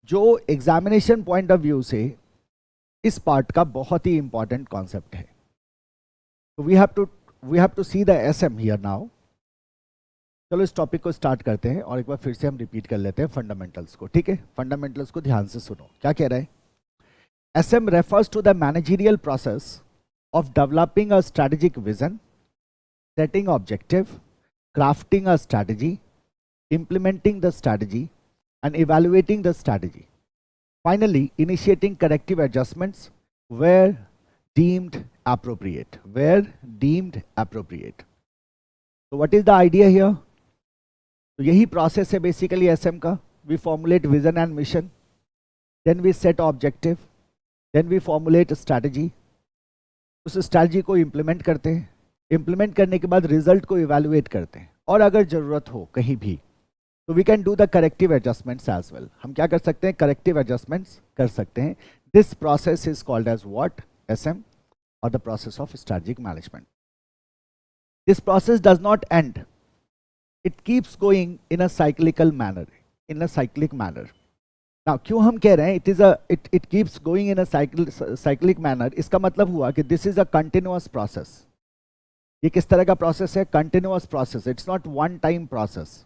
जो examination point of view से इस पार्ट का बहुत ही इंपॉर्टेंट कॉन्सेप्ट है। तो we have to see the SM here now. चलो इस टॉपिक को स्टार्ट करते हैं और एक बार फिर से हम रिपीट कर लेते हैं फंडामेंटल्स को। ठीक है, फंडामेंटल्स को ध्यान से सुनो। क्या कह रहा है? SM refers to the managerial process of developing a strategic vision, setting objective, crafting a strategy, implementing the strategy, and evaluating the strategy. Finally, initiating corrective adjustments where deemed appropriate. Where deemed appropriate. So what is the idea here? तो यही process है basically SM का. We formulate vision and mission. Then we set objective. Then we formulate a strategy. उस strategy को implement करते हैं. Implement करने के बाद रिजल्ट को इवैल्यूएट करते हैं और अगर जरूरत हो कहीं भी तो we can do the corrective adjustments as well. हम क्या कर सकते हैं? करेक्टिव एडजस्टमेंट्स कर सकते हैं। This process is called as what? SM, और the process of strategic management. This process does not end, it keeps going in a cyclical manner, in a cyclic manner. Now क्यों हम कह रहे हैं it keeps going in a cyclic manner? इसका मतलब हुआ कि this is a continuous process. ये किस तरह का प्रोसेस है? Continuous process. It's not one time process,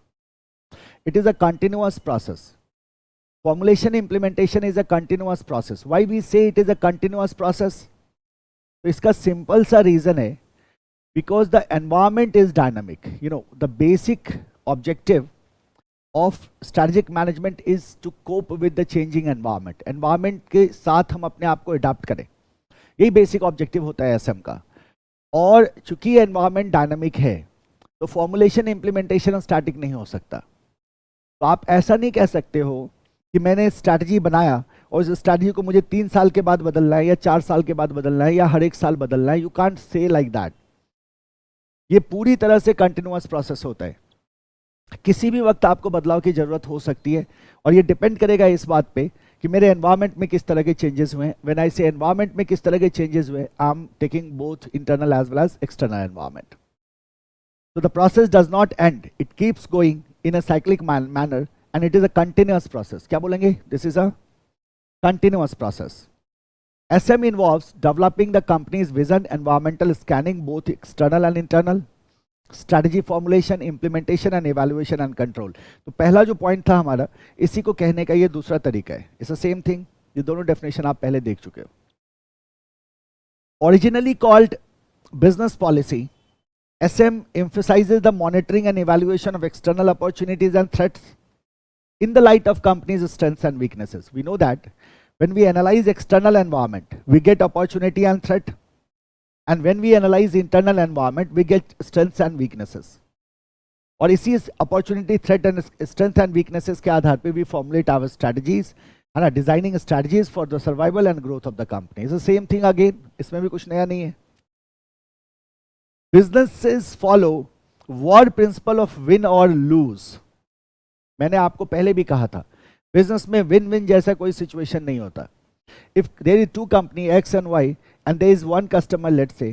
it is a continuous process. Formulation implementation is a continuous process. Why we say it is a continuous process? तो इसका simple सा reason है, because the environment is dynamic. You know, the basic objective of strategic management is to cope with the changing environment. Environment के साथ हम अपने आप को अडॉप्ट करें, यही बेसिक ऑब्जेक्टिव होता है एसएम का। और चूंकि एनवायरमेंट डायनामिक है तो फॉर्मुलेशन इंप्लीमेंटेशन स्टैटिक नहीं हो सकता। तो आप ऐसा नहीं कह सकते हो कि मैंने स्ट्रैटेजी बनाया और इस स्ट्रैटेजी को मुझे 3 साल के बाद बदलना है या 4 साल के बाद बदलना है या हर एक साल बदलना है। You can't say like that. ये पूरी तरह से कंटिन्यूअस प्रोसेस होता है। किसी भी वक्त आपको बदलाव की जरूरत हो सकती है और ये डिपेंड करेगा इस बात पे कि मेरे एनवायरनमेंट में किस तरह के चेंजेस हुए हैं। व्हेन आई से एनवायरनमेंट में किस तरह के चेंजेस हुए, I am taking both internal as well as external environment. So the process does not end, it keeps going in a cyclic manner and it is a continuous process. क्या बोलेंगे? This is a continuous process. SM involves developing the company's vision, environmental scanning, both external and internal, strategy formulation, implementation and evaluation and control. तो पहला जो point था हमारा, इसी को कहने का ये दूसरा तरीका है। It's the same thing. ये दोनों डेफिनेशन आप पहले देख चुके हो। Originally called business policy, SM emphasizes the monitoring and evaluation of external opportunities and threats in the light of companies' strengths and weaknesses. We know that when we analyze external environment, we get opportunity and threat. And when we analyze internal environment, we get strengths and weaknesses. और इसी opportunity, threat and strength and weaknesses के आधार पे we formulate our strategies and are designing strategies for the survival and growth of the company. It's the same thing again. इसमें भी कुछ नया नहीं है। Businesses follow word principle of win or lose. मैंने आपको पहले भी कहा था, बिजनेस में विन विन जैसा कोई सिचुएशन नहीं होता। If there is 2 company X and Y and there is 1 customer, let's say,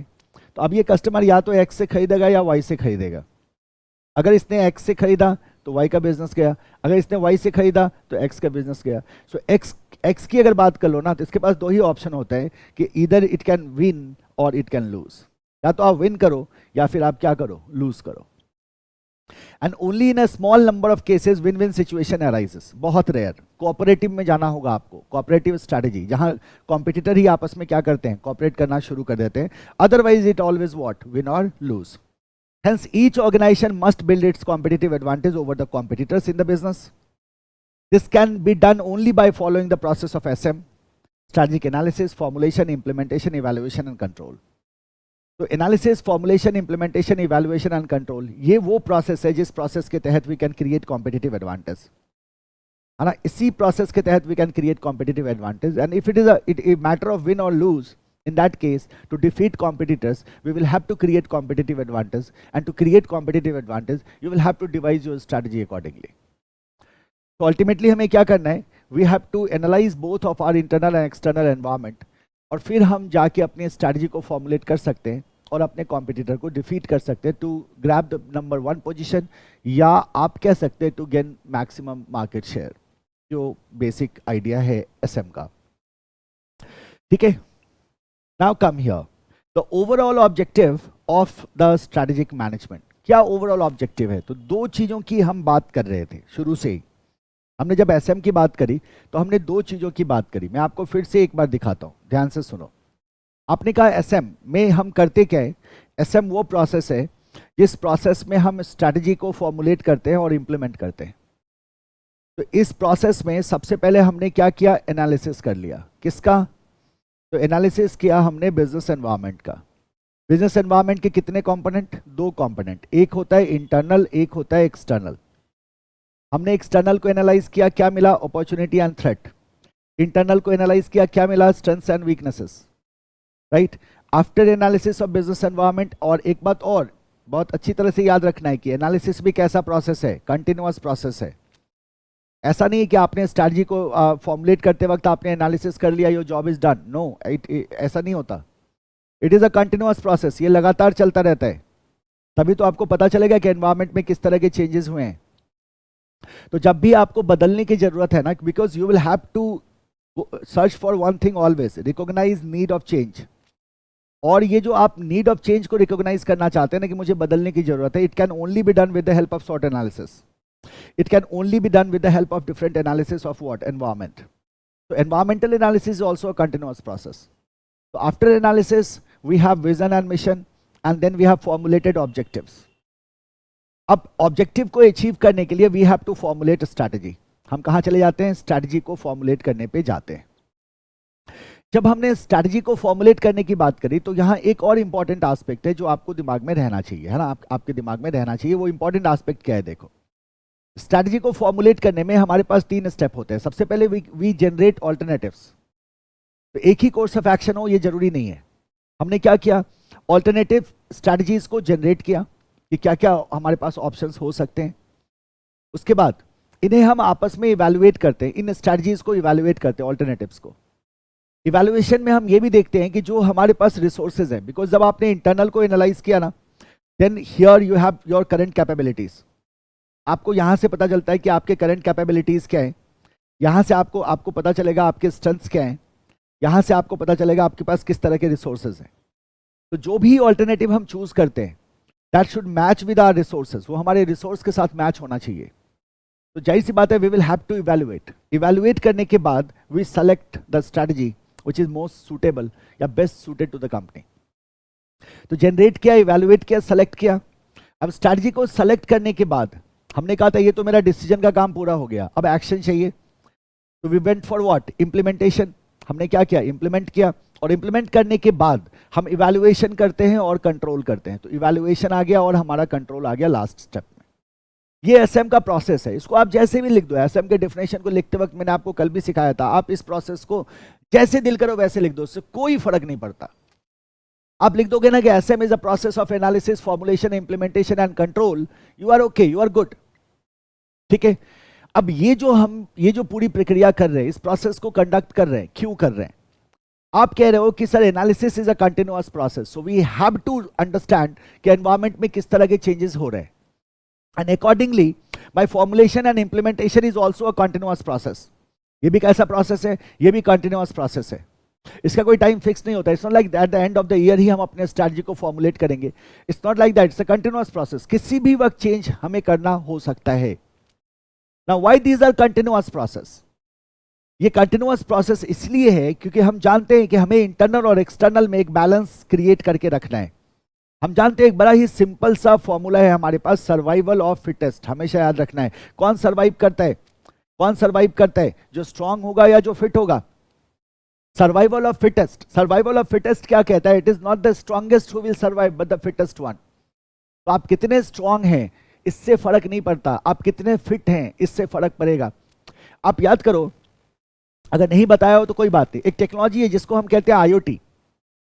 तो अब ये कस्टमर या तो X से खरीदेगा या Y से खरीदेगा। अगर इसने X से खरीदा तो Y का बिजनेस गया, अगर इसने Y से खरीदा तो X का बिजनेस गया। सो X की अगर बात कर लो ना, तो इसके पास 2 ही ऑप्शन होता है कि इधर इट कैन विन और इट कैन लूज। या तो आप विन करो या फिर आप क्या करो? लूज करो। And only in a small number of cases win win situation arises. बहुत रेयर। कोऑपरेटिव में जाना होगा आपको, कोऑपरेटिव स्ट्रैटेजी, जहां कॉम्पिटिटर ही आपस में क्या करते हैं? कोऑपरेट करना शुरू कर देते हैं। Otherwise it always what? Win और lose. Hence each organisation must build its competitive advantage over the competitors in the business. This can be done only by following the process of SM, strategic analysis, formulation, implementation, evaluation and control. तो analysis, formulation, implementation, evaluation and control, ये वो process है जिस process के तहत we can create competitive advantage, है ना। इसी प्रोसेस के तहत we can create competitive advantage. And if it is a matter of win और loose, in that case, to defeat competitors, we will have to create competitive advantage, and to create competitive advantage, you will have to devise your strategy accordingly. So ultimately हमें क्या करना है? We have to analyze both of our internal and external environment, और फिर हम जाके अपनी strategy को फॉर्मुलेट कर सकते हैं और अपने कॉम्पिटिटर को डिफीट कर सकते हैं to grab the number 1 position, या आप कह सकते हैं to gain maximum market share. जो बेसिक आइडिया है एसएम का, ठीक है। Now come here, the overall objective of the strategic management. क्या ओवरऑल ऑब्जेक्टिव है? तो दो चीजों की हम बात कर रहे थे शुरू से ही। हमने जब एसएम की बात करी तो हमने दो चीजों की बात करी। मैं आपको फिर से एक बार दिखाता हूं, ध्यान से सुनो। आपने कहा एसएम में हम करते क्या है? एसएम वो प्रोसेस है जिस प्रोसेस में हम स्ट्रैटेजी को फॉर्मुलेट करते हैं और इंप्लीमेंट करते हैं। तो इस प्रोसेस में सबसे पहले हमने क्या किया? एनालिसिस कर लिया। किसका? तो एनालिसिस किया हमने बिजनेस एनवायरनमेंट का। बिजनेस एनवायरनमेंट के कितने कंपोनेंट? दो कंपोनेंट, एक होता है इंटरनल, एक होता है एक्सटर्नल। हमने एक्सटर्नल को एनालाइज किया, क्या मिला? Opportunity and threat. इंटरनल को एनालाइज किया, क्या मिला? Strengths and weaknesses, right. After analysis of business environment, और एक बात और बहुत अच्छी तरह से याद रखना है कि एनालिसिस भी कैसा प्रोसेस है? कंटिन्यूअस प्रोसेस है। ऐसा नहीं है कि आपने स्ट्रैटेजी को फॉर्मुलेट करते वक्त आपने एनालिसिस कर लिया, your job is done. No, ऐसा नहीं होता। It is a continuous process, ये लगातार चलता रहता है। तभी तो आपको पता चलेगा कि एनवायरनमेंट में किस तरह के चेंजेस हुए हैं। तो जब भी आपको बदलने की जरूरत है ना, because you will have to search for one thing always, recognise need of change. और ये जो आप नीड ऑफ चेंज को रिकॉग्नाइज करना चाहते हैं ना कि मुझे बदलने की जरूरत है, it can only be done with the help of sort analysis. It can only be done with the help of different analysis of what? Environment. So environmental analysis is also a continuous process. So after analysis, we have vision and mission, and then we have formulated objectives. अब objective को achieve करने के लिए we have to formulate strategy. हम कहाँ चले जाते हैं? स्ट्रैटेजी को फॉर्मुलेट करने पे जाते हैं। जब हमने स्ट्रैटेजी को फॉर्मुलेट करने की बात करी तो यहाँ एक और इंपॉर्टेंट एस्पेक्ट है जो आपको दिमाग में रहना चाहिए, है ना? आपके दिमाग में रहना चाहिए। वो इंपॉर्टेंट एस्पेक्ट क्या है? देखो, स्ट्रैटेजी को फॉर्मुलेट करने में हमारे पास तीन स्टेप होते हैं। सबसे पहले वी जनरेट ऑल्टरनेटिव्स। तो एक ही कोर्स ऑफ एक्शन हो ये जरूरी नहीं है। हमने क्या किया? ऑल्टरनेटिव स्ट्रैटेजीज को जनरेट किया कि क्या क्या हमारे पास ऑप्शंस हो सकते हैं। उसके बाद इन्हें हम आपस में इवैल्यूएट करते हैं, इन स्ट्रैटेजीज को इवैल्यूएट करते हैं, ऑल्टरनेटिव्स को। इवैल्यूएशन में हम ये भी देखते हैं कि जो हमारे पास रिसोर्सेज हैं, बिकॉज जब आपने इंटरनल को एनालाइज किया ना, then here you have your current capabilities. आपको यहां से पता चलता है कि आपके करंट कैपेबिलिटीज क्या है। यहां से आपको पता चलेगा आपके स्ट्रेंथ्स क्या हैं। यहां से आपको पता चलेगा आपके पास किस तरह के रिसोर्सेज हैं। तो जो भी ऑल्टरनेटिव हम चूज करते हैं, that should match with our resources. वो हमारे रिसोर्स के साथ मैच होना चाहिए। तो जाहिर सी बात है, we will have to evaluate करने के बाद we select the strategy which is most suitable या best suited to the company. तो जनरेट किया, इवैल्यूएट किया, सेलेक्ट किया। अब स्ट्रैटेजी को सेलेक्ट करने के बाद हमने कहा था ये तो मेरा डिसीजन का काम पूरा हो गया, अब एक्शन चाहिए। तो we went for what? Implementation. हमने क्या किया? इम्प्लीमेंट किया। और इम्प्लीमेंट करने के बाद हम इवैल्यूएशन करते हैं और कंट्रोल करते हैं। तो इवैल्यूएशन आ गया और हमारा कंट्रोल आ गया लास्ट स्टेप में। ये एसएम का प्रोसेस है। इसको आप जैसे भी लिख दो। एसएम के डिफिनेशन को लिखते वक्त मैंने आपको कल भी सिखाया था, आप इस प्रोसेस को जैसे दिल करो वैसे लिख दो, उससे कोई फर्क नहीं पड़ता। आप लिख दोगे ना कि SM is a process of analysis, formulation, implementation and control, you are okay, you are good, ठीक है। अब ये जो पूरी प्रक्रिया कर रहे हैं, इस प्रोसेस को कंडक्ट कर रहे हैं, क्यों कर रहे हैं? आप कह रहे हो कि sir analysis is a continuous process, so we have to understand कि एनवायरनमेंट में किस तरह के चेंजेस हो रहे हैं, and accordingly my formulation and implementation is also a continuous process. ये भी कैसा प्रोसेस है? ये भी कंटिन्यूअस प्रोसेस है। इसका कोई टाइम फिक्स नहीं होता। It's not like at the end of the year ही हम अपने स्ट्रैटेजी को फॉर्मुलेट करेंगे। It's not like that, it's a continuous process. किसी भी वक्त चेंज हमें करना हो सकता है। Now why these are continuous process? ये continuous process इसलिए है क्योंकि हम जानते हैं कि हमें इंटरनल और एक्सटर्नल में एक बैलेंस क्रिएट करके रखना है। हम जानते हैं एक बड़ा ही सिंपल सा फॉर्मूला है हमारे पास, सर्वाइवल ऑफ फिटेस्ट। हमेशा याद रखना है। कौन सर्वाइव करता है? कौन सर्वाइव करता है? जो स्ट्रांग होगा या जो फिट होगा? Survival of fittest. Survival of fittest क्या कहता है? It is not the strongest who will survive but the fittest one. तो आप कितने स्ट्रांग हैं इससे फर्क नहीं पड़ता, आप कितने फिट हैं इससे फर्क पड़ेगा। आप याद करो, अगर नहीं बताया हो तो कोई बात नहीं, एक टेक्नोलॉजी है जिसको हम कहते हैं आईओटी।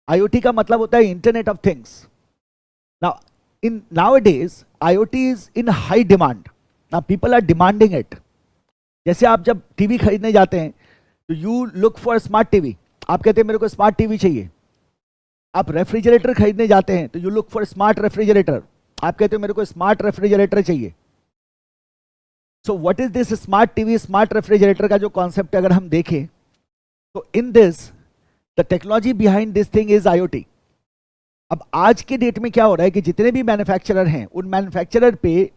आईओटी का मतलब होता है internet of things. Now in nowadays IoT is in high demand. Now people are demanding it. जैसे आप जब टीवी खरीदने जाते हैं तो you look for smart TV, आप कहते हैं मेरे को स्मार्ट टीवी चाहिए। आप रेफ्रिजरेटर खरीदने जाते हैं तो you look for smart refrigerator, आप कहते हो मेरे को स्मार्ट रेफ्रिजरेटर चाहिए। So what is this smart TV, smart refrigerator का जो कॉन्सेप्ट अगर हम देखें तो in this the technology behind this thing is IoT. अब आज के डेट में क्या हो रहा है कि जितने भी मैन्युफैक्चरर हैं उन मैन्युफैक्चरर पे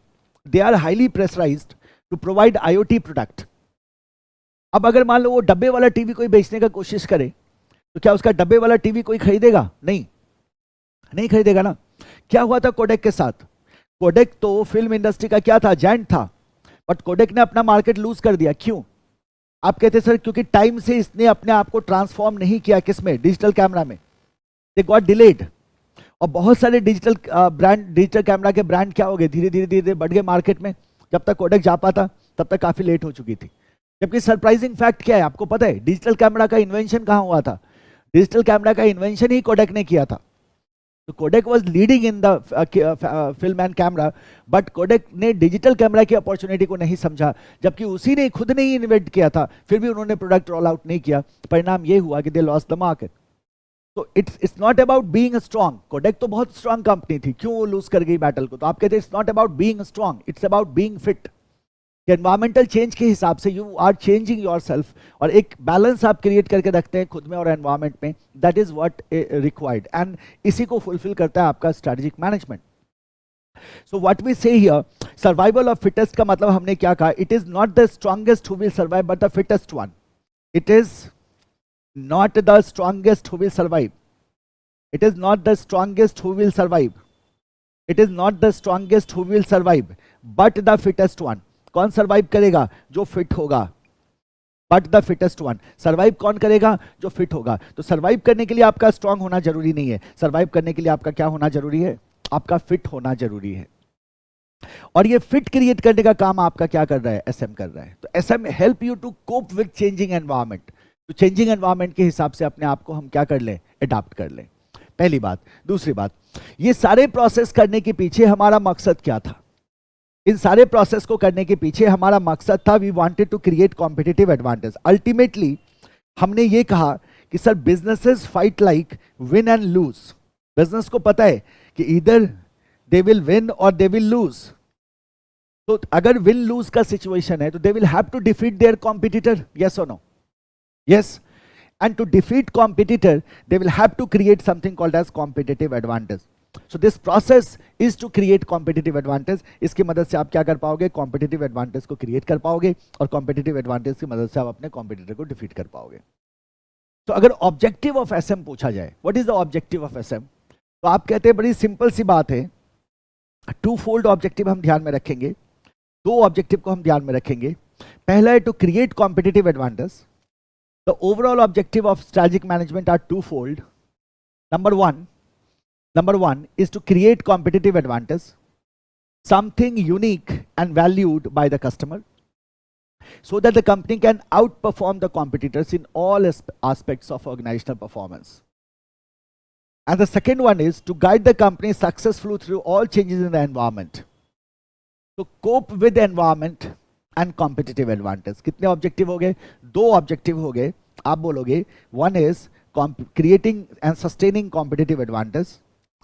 they are highly pressurised to provide IoT product. अब अगर मान लो वो डब्बे वाला टीवी कोई बेचने का कोशिश करे तो क्या उसका डब्बे वाला टीवी कोई खरीदेगा? नहीं खरीदेगा ना. क्या हुआ था कोडेक के साथ? कोडेक तो फिल्म इंडस्ट्री का क्या था, जायंट था, बट कोडेक ने अपना मार्केट लूज कर दिया. क्यों? आप कहते सर क्योंकि टाइम से इसने अपने आप को ट्रांसफॉर्म नहीं किया. किसमें? डिजिटल कैमरा में. They got delayed. और बहुत सारे डिजिटल कैमरा के ब्रांड क्या हो गए, धीरे धीरे बढ़ गए मार्केट में. जब तक कोडेक जा पाता तब तक काफी लेट हो चुकी थी. जबकि सरप्राइजिंग फैक्ट क्या है आपको पता है? डिजिटल कैमरा का इन्वेंशन कहां हुआ था? डिजिटल कैमरा का इन्वेंशन ही कोडेक ने किया था. तो Kodak was leading in the film and camera, but Kodak ने डिजिटल कैमरा की अपॉर्चुनिटी को नहीं समझा, जबकि उसी ने खुद ने ही इन्वेंट किया था. फिर भी उन्होंने प्रोडक्ट रोल आउट नहीं किया. परिणाम ये हुआ कि दे लॉस्ट द मार्केट. तो it's not about being strong. Kodak तो बहुत स्ट्रांग कंपनी थी, क्यों वो लूज कर गई बैटल को? तो आप कहते हैं it's not about being strong, it's about being fit. Environmental change के हिसाब से यू आर चेंजिंग योरसेल्फ और एक बैलेंस आप क्रिएट करके रखते हैं खुद में और एनवायरमेंट में. That is what required and इसी को फुलफिल करता है आपका strategic management. So what we say here, survival of fittest का मतलब हमने क्या कहा? It is not the strongest who will survive but the fittest one. It is not the strongest who will survive. It is not the strongest who will survive. It is not the strongest who will survive, but the fittest one. कौन survive करेगा? जो fit होगा. But the fittest one. Survive कौन करेगा? जो fit होगा. तो survive करने के लिए आपका स्ट्रांग होना जरूरी नहीं है. सर्वाइव करने के लिए आपका क्या होना जरूरी है? आपका फिट होना जरूरी है. और ये फिट क्रिएट करने का काम आपका क्या कर रहा है? SM कर रहा है. तो SM help you to cope with changing environment. तो चेंजिंग एनवायरनमेंट के हिसाब से अपने आप को हम क्या कर लें? अडॉप्ट कर लें. पहली बात. दूसरी बात, ये सारे प्रोसेस करने के पीछे हमारा मकसद क्या था? इन सारे प्रोसेस को करने के पीछे हमारा मकसद था, we wanted to create competitive advantage. Ultimately हमने ये कहा कि sir businesses fight like win and lose. Business को पता है कि इधर दे विल विन और दे विल लूज. तो अगर विन लूज का सिचुएशन है तो they will have to defeat their competitor. Yes और no? Yes, and to defeat competitor, they will have to create something called as competitive advantage. So this process is to create competitive advantage. इसकी मदद से आप क्या कर पाओगे? Competitive advantage को create कर पाओगे और competitive advantage की मदद से आप अपने competitor को defeat कर पाओगे. तो अगर objective of SM पूछा जाए, what is the objective of SM? तो आप कहते हैं बड़ी सिंपल सी बात है, टू फोल्ड ऑब्जेक्टिव हम ध्यान में रखेंगे. दो ऑब्जेक्टिव को हम ध्यान में रखेंगे. पहला है to create competitive advantage. The overall objective of strategic management are twofold. Number one is to create competitive advantage, something unique and valued by the customer, so that the company can outperform the competitors in all aspects of organizational performance. And the second one is to guide the company successfully through all changes in the environment. So cope with the environment and competitive advantage. कितने objective हो गए? दो objective हो गए. आप बोलोगे one is creating and sustaining competitive advantage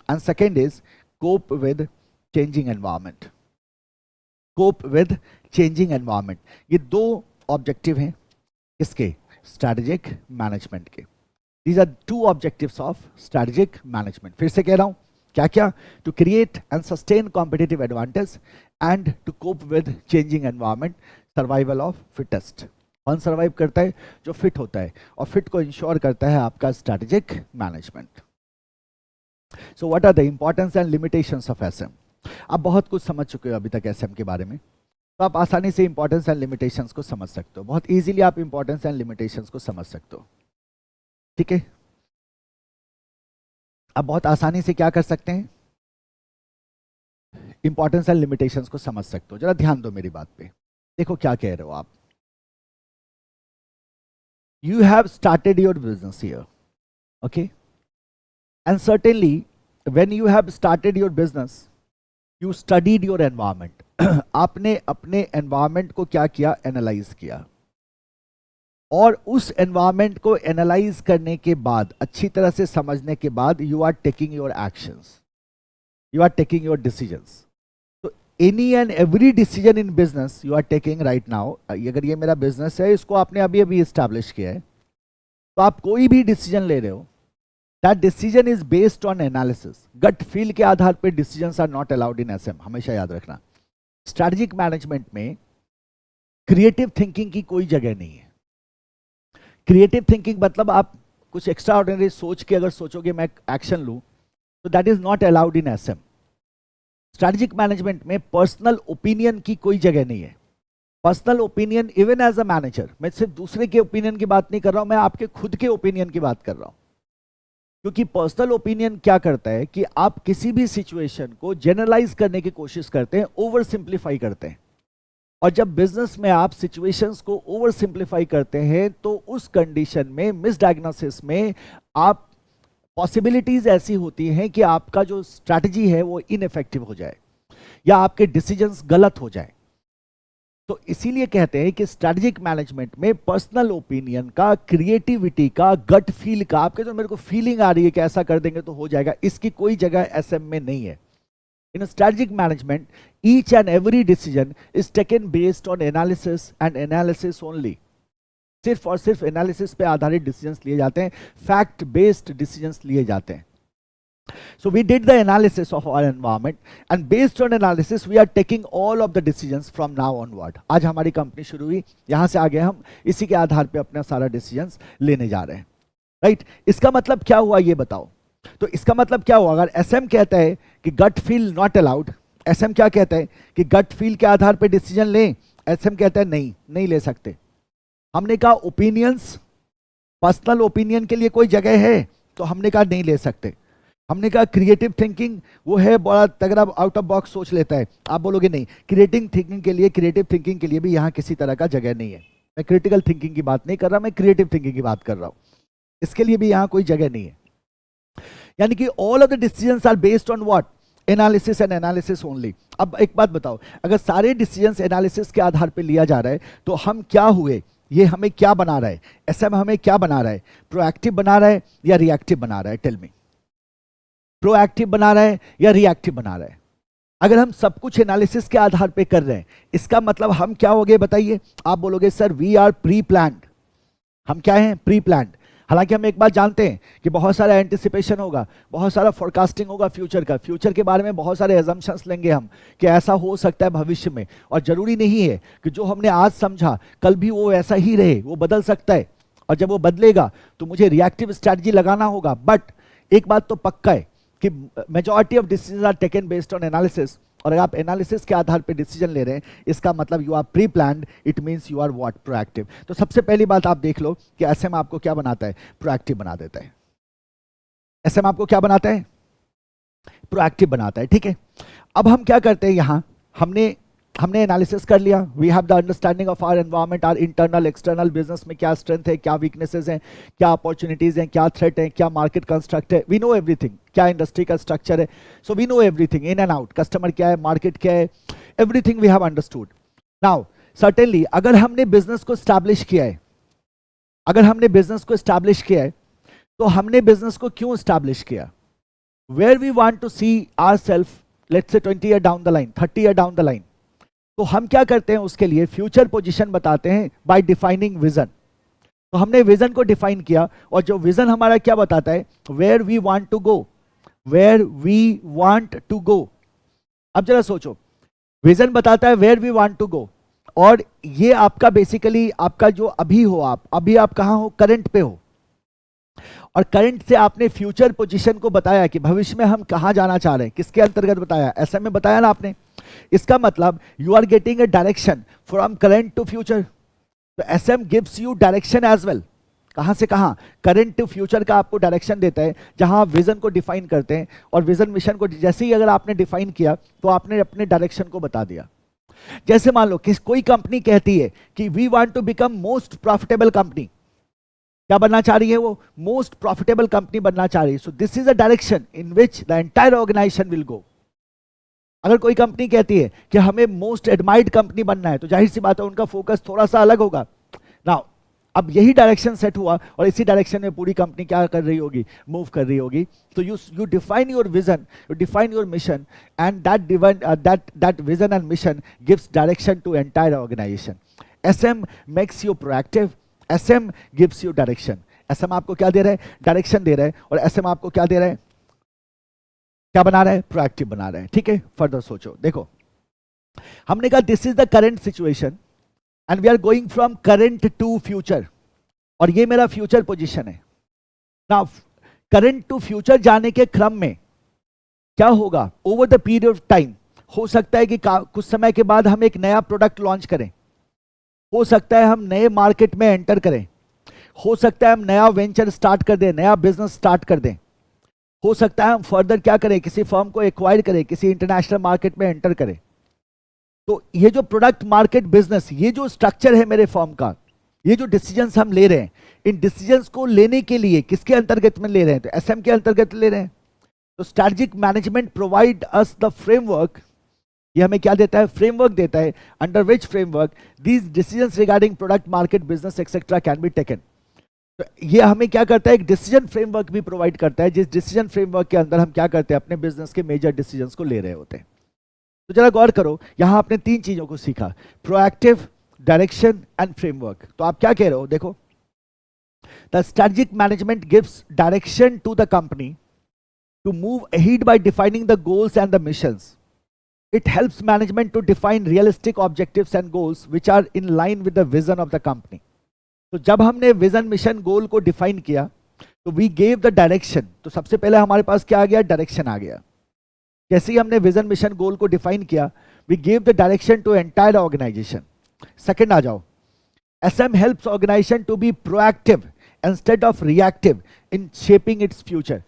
and second is cope with changing environment. Cope with changing environment. ये दो ऑब्जेक्टिव हैं किसके? स्ट्रैटेजिक मैनेजमेंट के. These are two objectives of strategic management. फिर से कह रहा हूं, क्या क्या? To create and sustain competitive advantage and to cope with changing environment. Survival of fittest. कौन सर्वाइव करता है? जो फिट होता है. और फिट को इंश्योर करता है आपका strategic management. So what are the importance and limitations of SM? आप बहुत कुछ समझ चुके हो अभी तक SM के बारे में, तो आप आसानी से इंपॉर्टेंस एंड लिमिटेशंस को समझ सकते हो. बहुत इजीली आप इंपॉर्टेंस एंड लिमिटेशंस को समझ सकते हो. ठीक है? आप बहुत आसानी से क्या कर सकते हैं? इंपॉर्टेंस एंड लिमिटेशंस को समझ सकते हो. जरा ध्यान दो मेरी बात पे. देखो क्या कह रहे हो आप. You have started your business here, okay? And certainly, when you have started your business, you studied your environment. आपने अपने environment को क्या किया? Analyze किया. और उस environment को analyze करने के बाद, अच्छी तरह से समझने के बाद, you are taking your actions. You are taking your decisions. तो any and every decision in business you are taking right now, अगर ये मेरा बिजनेस है, इसको आपने अभी अभी इस्टेब्लिश किया है, तो आप कोई भी डिसीजन ले रहे हो, that decision is based on analysis. Gut feel के आधार पे decisions are not allowed in SM, हमेशा याद रखना। स्ट्रैटेजिक मैनेजमेंट में क्रिएटिव थिंकिंग की कोई जगह नहीं है। क्रिएटिव थिंकिंग मतलब आप कुछ एक्स्ट्रा ऑर्डिनरी सोच के अगर सोचोगे मैं एक्शन लूं, तो that is not allowed in SM. Strategic management में पर्सनल ओपिनियन की कोई जगह नहीं है। Personal opinion even as a manager, मैं सिर्फ दूसरे के ओपिनियन की बात नहीं कर रहा हूं, मैं आपके खुद के ओपिनियन की बात कर रहा हूं। क्योंकि पर्सनल ओपिनियन क्या करता है कि आप किसी भी सिचुएशन को जनरलाइज करने की कोशिश करते हैं, ओवर सिंप्लीफाई करते हैं। और जब बिजनेस में आप सिचुएशंस को ओवर सिंप्लीफाई करते हैं, तो उस कंडीशन में, मिसडायग्नोसिस में, आप पॉसिबिलिटीज ऐसी होती हैं कि आपका जो स्ट्रैटेजी है वो इनइफेक्टिव हो जाए या आपके डिसीजंस गलत हो जाए। तो इसीलिए कहते हैं कि स्ट्रैटेजिक मैनेजमेंट में पर्सनल ओपिनियन का, क्रिएटिविटी का, गट फील का, आपके जो मेरे को फीलिंग आ रही है कि ऐसा कर देंगे तो हो जाएगा, इसकी कोई जगह एसएम में नहीं है। इन strategic management each and every decision is taken based on analysis and analysis only. सिर्फ और सिर्फ एनालिसिस पे आधारित डिसीजंस लिए जाते हैं, फैक्ट बेस्ड डिसीजंस लिए जाते हैं। So we did the analysis of our environment and based on analysis we are taking all of the decisions from now onward. आज हमारी कंपनी शुरू हुई, यहाँ से आगे हम इसी के आधार पे अपना सारा डिसीजंस लेने जा रहे हैं, राइट? इसका मतलब क्या हुआ ये बताओ। तो इसका मतलब क्या हुआ, अगर एसएम कहता है कि gut feel not allowed, SM क्या कहता है कि गट फील के आधार पे डिसीजन लें, एसएम कहता है नहीं, नहीं ले सकते। हमने कहा ओपिनियंस, पर्सनल ओपिनियन के लिए कोई जगह है, तो हमने कहा नहीं ले सकते। हमने कहा क्रिएटिव थिंकिंग वो है बड़ा तगड़ा, आउट ऑफ बॉक्स सोच लेता है, आप बोलोगे नहीं, क्रिएटिव थिंकिंग के लिए, क्रिएटिव थिंकिंग के लिए भी यहाँ किसी तरह का जगह नहीं है। मैं क्रिटिकल थिंकिंग की बात नहीं कर रहा, मैं क्रिएटिव थिंकिंग की बात कर रहा हूँ, इसके लिए भी यहाँ कोई जगह नहीं है। यानी कि all of the decisions are based on what, analysis and analysis only. अब एक बात बताओ, अगर सारे डिसीजंस एनालिसिस के आधार पर लिया जा रहा है, तो हम क्या हुए, ये हमें क्या बना रहा है, ऐसा हमें क्या बना रहा है, प्रोएक्टिव बना रहा है या रिएक्टिव बना रहा है? टेल मी, प्रोएक्टिव बना रहा है या रिएक्टिव बना रहा है? अगर हम सब कुछ एनालिसिस के आधार पे कर रहे हैं, इसका मतलब हम क्या हो गए बताइए? आप बोलोगे sir we are pre planned. हम क्या हैं? Pre planned. हालांकि हम एक बात जानते हैं कि बहुत सारा एंटिसिपेशन होगा, बहुत सारा फोरकास्टिंग होगा फ्यूचर का, फ्यूचर के बारे में बहुत सारे एजम्पशंस लेंगे हम कि ऐसा हो सकता है भविष्य में, और जरूरी नहीं है कि जो हमने आज समझा कल भी वो ऐसा ही रहे, वो बदल सकता है। और जब वो बदलेगा तो मुझे रिएक्टिव स्ट्रैटेजी लगाना होगा। बट एक बात तो पक्का है कि majority of decisions are taken based on analysis, और अगर आप एनालिसिस के आधार पे डिसीजन ले रहे हैं, इसका मतलब you are pre planned, it means you are what, proactive. तो सबसे पहली बात आप देख लो कि एसएम आपको क्या बनाता है? प्रोएक्टिव बना देता है। एसएम आपको क्या बनाता है? प्रोएक्टिव बनाता है, ठीक है। अब हम क्या करते हैं, यहाँ हमने एनालिसिस कर लिया, we have the understanding of our environment, our internal external, business में क्या स्ट्रेंथ है, क्या वीकनेसेस हैं, क्या अपॉर्चुनिटीज हैं, क्या थ्रेट है, क्या मार्केट कंस्ट्रक्ट है, वी नो एवरीथिंग, क्या इंडस्ट्री का स्ट्रक्चर है, so we know everything in and out, customer क्या है, मार्केट क्या है, everything we have understood. Now certainly अगर हमने बिजनेस को स्टैब्लिश किया है, अगर हमने बिजनेस को स्टैब्लिश किया है, तो हमने बिजनेस को क्यों स्टैब्लिश किया? Where we want to see ourself, let's say 20 year down the line, 30 year down the line, तो हम क्या करते हैं उसके लिए? फ्यूचर पोजीशन बताते हैं बाय डिफाइनिंग विजन। तो हमने विजन को डिफाइन किया, और जो विजन हमारा क्या बताता है? Where we want to go, where we want to go. अब जरा सोचो, विजन बताता है where we want to go, और ये आपका बेसिकली आपका जो अभी हो, आप अभी आप कहाँ हो? करंट पे हो, और करंट से आपने फ्यूचर पोजीशन को बताया कि भविष्य में हम कहाँ जाना चाह रहे हैं। किसके अंतर्गत बताया? ऐसा में बताया ना आपने। इसका मतलब you are getting a direction from current to future. तो SM gives you direction as well. कहां से कहां? करंट टू फ्यूचर का आपको डायरेक्शन देता है, जहां आप विजन को डिफाइन करते हैं, और विजन मिशन को जैसे ही अगर आपने डिफाइन किया तो आपने अपने डायरेक्शन को बता दिया। जैसे मान लो कि कोई कंपनी कहती है कि we want to become most profitable company. क्या बनना चाह रही है वो? मोस्ट प्रॉफिटेबल कंपनी बनना चाह रही है। So this is a direction in which the entire organisation will go. अगर कोई कंपनी कहती है कि हमें मोस्ट एडमायर्ड कंपनी बनना है, तो जाहिर सी बात है उनका फोकस थोड़ा सा अलग होगा। नाउ अब यही डायरेक्शन सेट हुआ और इसी डायरेक्शन में पूरी कंपनी क्या कर रही होगी, मूव कर रही होगी. तो you define your vision, you define your mission, and that vision and mission gives direction to entire organisation. SM makes you proactive, SM gives you direction. SM आपको क्या दे रहा है, डायरेक्शन दे रहा है, और SM आपको क्या दे रहा है, क्या बना रहा है, प्रोएक्टिव बना रहा है. ठीक है, फर्दर सोचो. देखो हमने कहा this is the current situation and we are going from current to future, और ये मेरा फ्यूचर पोजीशन है. नाउ करंट टू फ्यूचर जाने के क्रम में क्या होगा, over the period of time हो सकता है कि कुछ समय के बाद हम एक नया प्रोडक्ट लॉन्च करें, हो सकता है हम नए मार्केट में एंटर करें, हो सकता है हम नया वेंचर स्टार्ट कर दें, नया बिजनेस स्टार्ट कर दें, हो सकता है हम फर्दर क्या करें, किसी फर्म को एक्वायर करें, किसी इंटरनेशनल मार्केट में एंटर करें. तो ये जो प्रोडक्ट मार्केट बिजनेस, ये जो स्ट्रक्चर है मेरे फर्म का, ये जो डिसीजंस हम ले रहे हैं, इन डिसीजंस को लेने के लिए किसके अंतर्गत में ले रहे हैं, तो SM के अंतर्गत ले रहे हैं. तो strategic management provide us the framework, ये हमें क्या देता है, फ्रेमवर्क देता है, under which framework these decisions regarding product market business etcetera can be taken. तो ये हमें क्या करता है, एक डिसीजन फ्रेमवर्क भी प्रोवाइड करता है, जिस डिसीजन फ्रेमवर्क के अंदर हम क्या करते हैं, अपने बिजनेस के मेजर डिसीजंस को ले रहे होते हैं. तो जरा गौर करो, यहां आपने 3 चीजों को सीखा, प्रोएक्टिव, डायरेक्शन एंड फ्रेमवर्क. तो आप क्या कह रहे हो, देखो the strategic management gives direction to the company to move ahead by defining the goals and the missions. It helps management to define realistic objectives and goals which are in line with the vision of the company. तो जब हमने vision mission गोल को define किया तो we gave the direction. तो सबसे पहले हमारे पास क्या आ गया, डायरेक्शन आ गया. जैसे ही हमने विजन मिशन गोल को डिफाइन किया, we gave the direction to entire organisation. Second आ जाओ, SM helps organization to be proactive instead of reactive in shaping its future.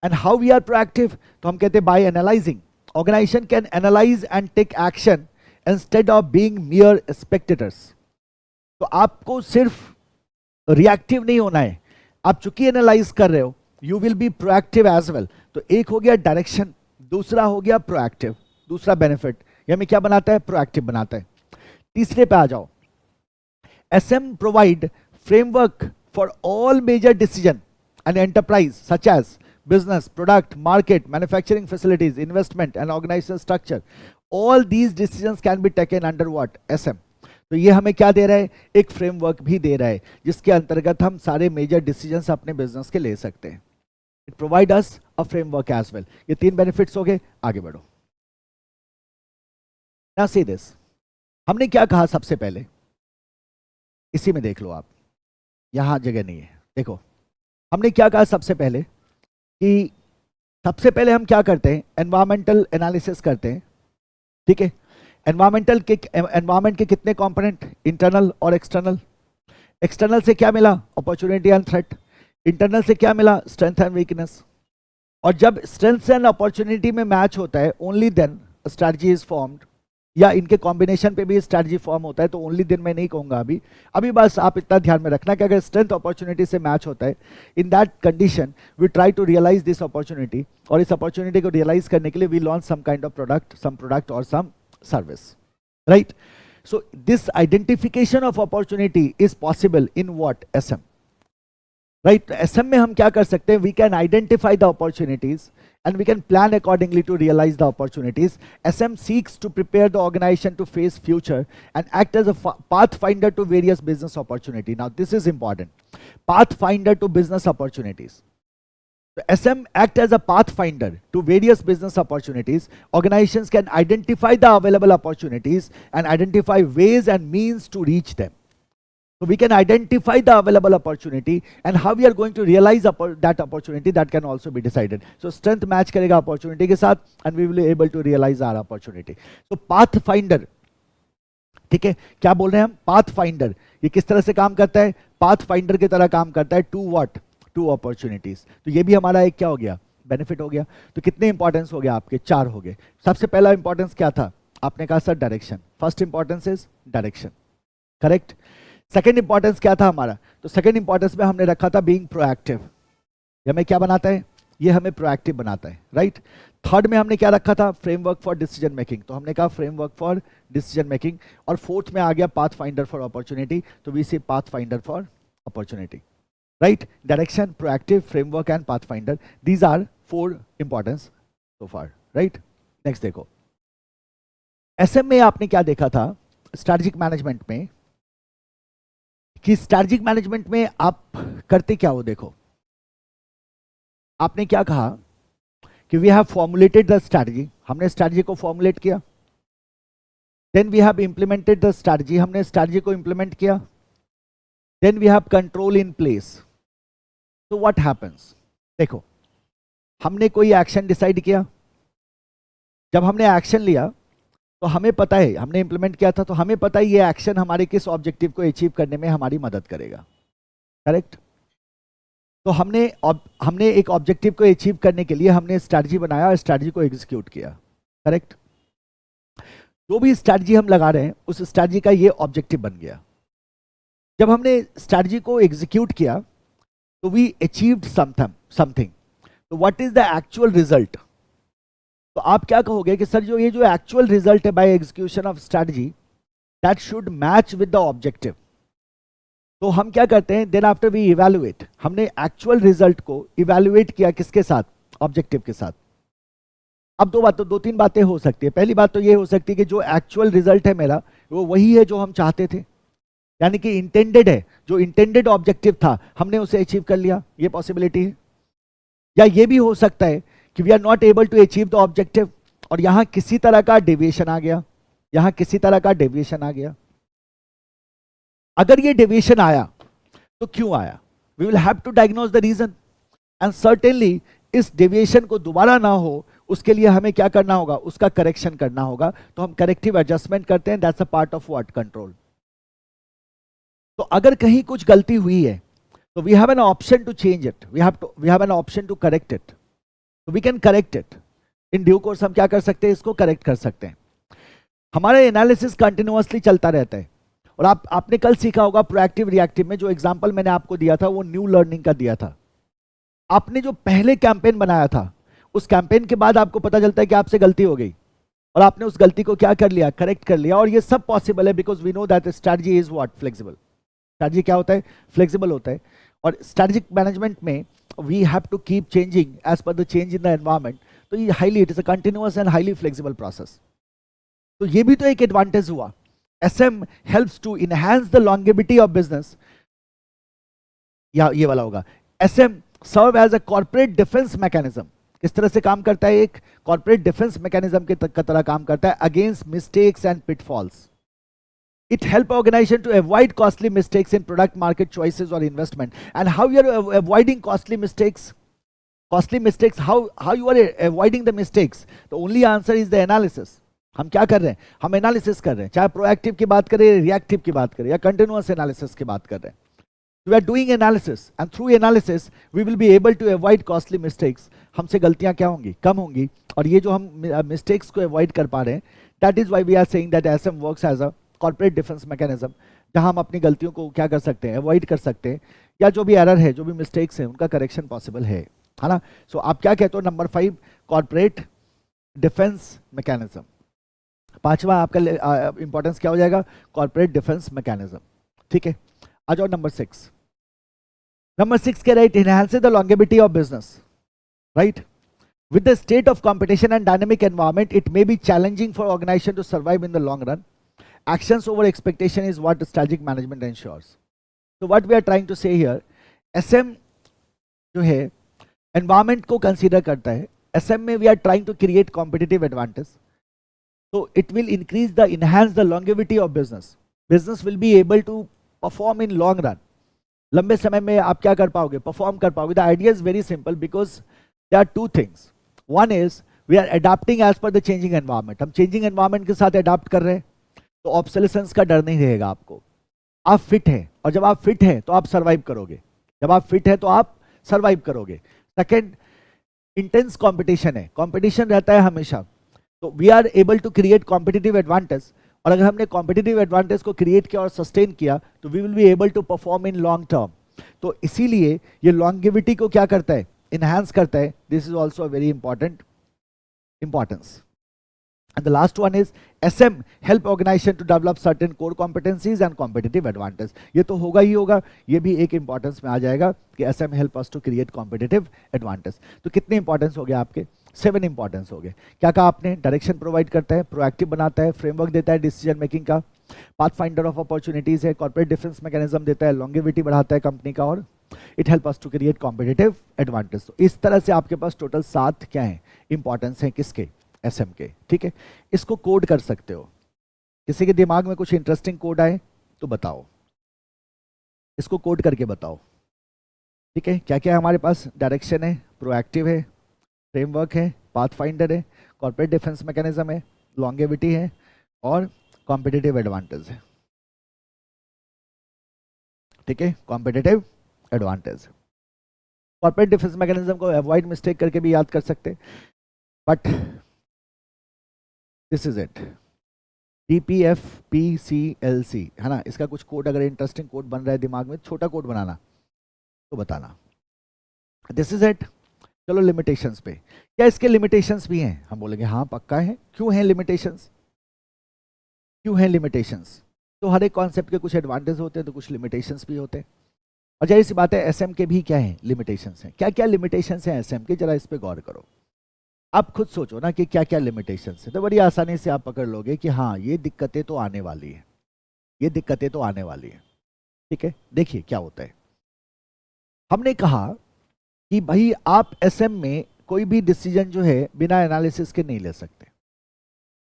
And how we are proactive? तो हम कहते हैं by analyzing. Organization can analyze and take action instead of being mere spectators. तो आपको सिर्फ reactive नहीं होना है, आप चूंकि एनालाइज कर रहे हो, you will be proactive as well. तो एक हो गया डायरेक्शन, दूसरा हो गया प्रोएक्टिव, दूसरा बेनिफिट ये हमें क्या बनाता है, प्रोएक्टिव बनाता है. तीसरे पे आ जाओ, SM provide framework for all major decision and enterprise such as business, product, market, manufacturing facilities, investment and organizational structure. All these decisions can be taken under what? SM. तो ये हमें क्या दे रहा है, एक फ्रेमवर्क भी दे रहा है जिसके अंतर्गत हम सारे मेजर डिसीजंस अपने बिजनेस के ले सकते हैं. It provide us a framework as well. ये 3 बेनिफिट्स हो गए. आगे बढ़ो. नाउ सी दिस, हमने क्या कहा सबसे पहले, इसी में देख लो आप, यहां जगह नहीं है. देखो हमने क्या कहा सबसे पहले कि सबसे पहले हम क्या करते हैं, एनवायरमेंटल एनालिसिस करते हैं. ठीक है, एनवायरमेंट के कितने कंपोनेंट, इंटरनल और एक्सटर्नल. एक्सटर्नल से क्या मिला, अपॉर्चुनिटी एंड थ्रेट. इंटरनल से क्या मिला, स्ट्रेंथ एंड वीकनेस. और जब स्ट्रेंथ एंड अपॉर्चुनिटी में मैच होता है, only then strategy is formed, या इनके कॉम्बिनेशन पे भी स्ट्रैटेजी फॉर्म होता है. तो ओनली दिन मैं नहीं कहूंगा अभी बस आप इतना ध्यान में रखना कि अगर स्ट्रेंथ अपॉर्चुनिटी से मैच होता है, in that condition we try to realise this opportunity, और इस अपॉर्चुनिटी को रियलाइज करने के लिए we launch some kind of product और some service. Right, so this identification of opportunity is possible in what, SM. Right, SM में हम क्या कर सकते हैं, we can identify the opportunities and we can plan accordingly to realize the opportunities. SM seeks to prepare the organization to face future and act as a pathfinder to various business opportunity. Now this is important, pathfinder to business opportunities. So SM act as a pathfinder to various business opportunities. Organizations can identify the available opportunities and identify ways and means to reach them. So we can identify the available opportunity and how we are going to realize that opportunity, that can also be decided. So strength match करेगा opportunity के साथ and we will be able to realize our opportunity. So pathfinder, ठीक है, क्या बोल रहे हैं हम, pathfinder. ये किस तरह से काम करता है, pathfinder की तरह काम करता है. to what, to opportunities. तो ये भी हमारा एक क्या हो गया, बेनिफिट हो गया. तो कितने इंपॉर्टेंस हो गया आपके, 4 हो गए. सबसे पहला इंपॉर्टेंस क्या था, आपने कहा sir direction. First importance is direction, correct. Second importance क्या था हमारा, तो सेकेंड इंपॉर्टेंस में हमने रखा था बीइंग प्रोएक्टिव. ये हमें क्या बनाता है, ये हमें प्रोएक्टिव बनाता है. राइट. थर्ड में हमने क्या रखा था, फ्रेमवर्क फॉर डिसीजन मेकिंग. तो हमने कहा फ्रेमवर्क फॉर डिसीजन मेकिंग. और फोर्थ में आ गया पाथ फाइंडर फॉर अपॉर्चुनिटी. तो वी से path finder for opportunity, right? Direction, proactive, framework and pathfinder. These are 4 importance so far, right? Next देखो, SM में आपने क्या देखा था स्ट्रैटेजिक मैनेजमेंट में, कि स्ट्रैटेजिक मैनेजमेंट में आप करते क्या हो? देखो, आपने क्या कहा कि we have formulated the strategy, हमने स्ट्रैटेजी को फॉर्मुलेट किया, then we have implemented the strategy, हमने स्ट्रैटेजी को इंप्लीमेंट किया, then we have control in place. तो व्हाट हैपेंस? देखो, हमने कोई एक्शन डिसाइड किया, जब हमने एक्शन लिया तो हमें पता है, हमने इंप्लीमेंट किया था तो हमें पता है ये एक्शन हमारे किस ऑब्जेक्टिव को अचीव करने में हमारी मदद करेगा, करेक्ट? तो हमने एक ऑब्जेक्टिव को अचीव करने के लिए हमने स्ट्रैटेजी बनाया और स्ट्रैटेजी को एग्जीक्यूट किया, करेक्ट? जो भी स्ट्रैटेजी हम लगा रहे हैं उस स्ट्रैटेजी का ये ऑब्जेक्टिव बन गया. जब हमने स्ट्रैटेजी को एग्जीक्यूट किया तो वी अचीव्ड समथिंग. तो what is the actual result? तो आप क्या कहोगे कि सर ये जो एक्चुअल रिजल्ट है by execution of strategy, that should match with the objective. तो हम क्या करते हैं, देन आफ्टर वी इवैल्यूएट, हमने एक्चुअल रिजल्ट को इवैल्यूएट किया किसके साथ? ऑब्जेक्टिव के साथ. अब दो तीन बातें हो सकती है. पहली बात तो ये हो सकती है कि जो एक्चुअल रिजल्ट है मेरा वो वही है जो हम चाहते थे, यानी कि इंटेंडेड है, जो इंटेंडेड ऑब्जेक्टिव था हमने उसे अचीव कर लिया, ये पॉसिबिलिटी है. या ये भी हो सकता है कि we are not able to achieve the objective और यहां किसी तरह का डेविएशन आ गया, यहां किसी तरह का डेविएशन आ गया. अगर ये डेविएशन आया तो क्यों आया? We will have to diagnose the reason and certainly इस डेविएशन को दोबारा ना हो उसके लिए हमें क्या करना होगा? उसका करेक्शन करना होगा. तो हम करेक्टिव एडजस्टमेंट करते हैं, that's a part of what? Control. तो अगर कहीं कुछ गलती हुई है तो we have an option to change it, we have an option to correct it. तो we can correct it in due course. हम क्या कर सकते हैं? इसको करेक्ट कर सकते हैं. हमारा एनालिसिस कंटिन्यूअसली चलता रहता है. और आपने कल सीखा होगा प्रोएक्टिव रिएक्टिव में, जो एग्जांपल मैंने आपको दिया था वो न्यू लर्निंग का दिया था. आपने जो पहले कैंपेन बनाया था उस कैंपेन के बाद आपको पता चलता है कि आपसे गलती हो गई और आपने उस गलती को क्या कर लिया? करेक्ट कर लिया. और ये सब पॉसिबल है because we know that strategy is what? Flexible. Strategy क्या होता है? फ्लेक्सिबल होता है. और स्ट्रैटेजिक मैनेजमेंट में we have to keep changing as per the change in the environment. तो ये it is a continuous and highly flexible process. तो ये भी तो एक advantage हुआ. SM helps to enhance the longevity of business. या ये वाला होगा, SM serve as a corporate defense mechanism. किस तरह से काम करता है? एक corporate defense mechanism के तरह काम करता है against mistakes and pitfalls. It help organization to avoid costly mistakes in product market choices or investment. And how you are avoiding costly mistakes? Costly mistakes, how you are avoiding the mistakes? The only answer is the analysis. हम क्या कर रहे हैं? हम analysis कर रहे हैं, चाहे प्रोएक्टिव की बात करें, रिएक्टिव की बात करें या कंटिन्यूअस एनालिसिस की बात कर रहे हैं. We are doing analysis and through analysis we will be able to avoid costly mistakes. हमसे गलतियां क्या होंगी? कम होंगी. और ये जो हम मिस्टेक्स को अवॉइड कर पा रहे हैं, that is why we are saying that SM works as a corporate defence mechanism, जहां हम अपनी गलतियों को क्या कर सकते हैं? अवॉइड कर सकते हैं, या जो भी एरर है, जो भी मिस्टेक्स हैं, उनका करेक्शन पॉसिबल है ना? सो आप क्या कहते हो? Number 5 corporate defence mechanism. 5वां आपका इंपॉर्टेंस क्या हो जाएगा? Corporate defence mechanism. ठीक है, आ जाओ नंबर 6. नंबर 6 के right, enhance the longevity of business. Right, with the state of competition and dynamic environment, it may be challenging for organization to survive in the long run. Actions over expectation is what strategic management ensures. So what we are trying to say here, SM जो है environment को consider करता है. SM में we are trying to create competitive advantage. So it will enhance the longevity of business. Business will be able to perform in long run. लंबे समय में आप क्या कर पाओगे? Perform कर पाओगे. The idea is very simple because there are two things. One is we are adapting as per the changing environment. हम changing environment के साथ adapt कर रहे हैं, तो ऑब्सोलेसेंस का डर नहीं रहेगा आपको. आप फिट हैं, और जब आप फिट हैं तो आप सर्वाइव करोगे. जब आप फिट हैं तो आप सर्वाइव करोगे. सेकंड, इंटेंस कंपटीशन है, कंपटीशन रहता है हमेशा. तो we are able to create competitive advantage. और अगर हमने कॉम्पिटिटिव एडवांटेज को क्रिएट किया और सस्टेन किया तो we will be able to perform in long term. तो इसीलिए ये लॉन्गेविटी को क्या करता है? इनहांस करता है. This is also a very important importance. And the last one is SM help organization to develop certain core competencies and competitive advantage. ये तो होगा ही होगा, ये भी एक इंपॉर्टेंस में आ जाएगा कि SM help us to create competitive advantage. तो कितने इंपॉर्टेंस हो गए आपके? 7 इंपॉर्टेंस हो गए. क्या कहा आपने? डायरेक्शन प्रोवाइड करता है, प्रोएक्टिव बनाता है, फ्रेमवर्क देता है डिसीजन मेकिंग का, पाथ फाइंडर ऑफ अपॉर्चुनिटीज है, कॉर्पोरेट डिफेंस मैकेनिज्म देता है, लॉन्गेविटी बढ़ाता है कंपनी का, और it help us to create competitive advantage. तो इस तरह से आपके पास टोटल 7 क्या है इंपॉर्टेंस है किसके? SM के. ठीक है, इसको कोड कर सकते हो. किसी के दिमाग में कुछ इंटरेस्टिंग कोड आए तो बताओ, इसको कोड करके बताओ. ठीक है, क्या क्या है हमारे पास? डायरेक्शन है, प्रोएक्टिव है, फ्रेमवर्क है, पाथ फाइंडर है, कॉर्पोरेट डिफेंस मैकेनिज्म है, लॉन्गेविटी है और कॉम्पिटिटिव एडवांटेज है. ठीक है, competitive advantage. Corporate defence mechanism को अवॉइड मिस्टेक करके भी याद कर सकते, but this is it. DPFPCLC है ना, इसका कुछ कोड अगर इंटरेस्टिंग कोड बन रहा है दिमाग में, छोटा कोड बनाना तो बताना. This is it. चलो लिमिटेशंस पे. क्या इसके लिमिटेशंस भी हैं? हम बोलेंगे हाँ पक्का है. क्यों है लिमिटेशंस? क्यों है लिमिटेशंस? तो हर एक कॉन्सेप्ट के कुछ एडवांटेज होते हैं तो कुछ लिमिटेशंस भी होते हैं. और जाहिर सी बात है SM के भी क्या है? लिमिटेशंस हैं. क्या क्या लिमिटेशंस हैं SM के? जरा इस पे गौर करो. आप खुद सोचो ना कि क्या क्या लिमिटेशंस है, तो बड़ी आसानी से आप पकड़ लोगे कि हाँ ये दिक्कतें तो आने वाली है, ये दिक्कतें तो आने वाली है. ठीक है, देखिए क्या होता है. हमने कहा कि भाई आप SM में कोई भी डिसीजन जो है बिना एनालिसिस के नहीं ले सकते.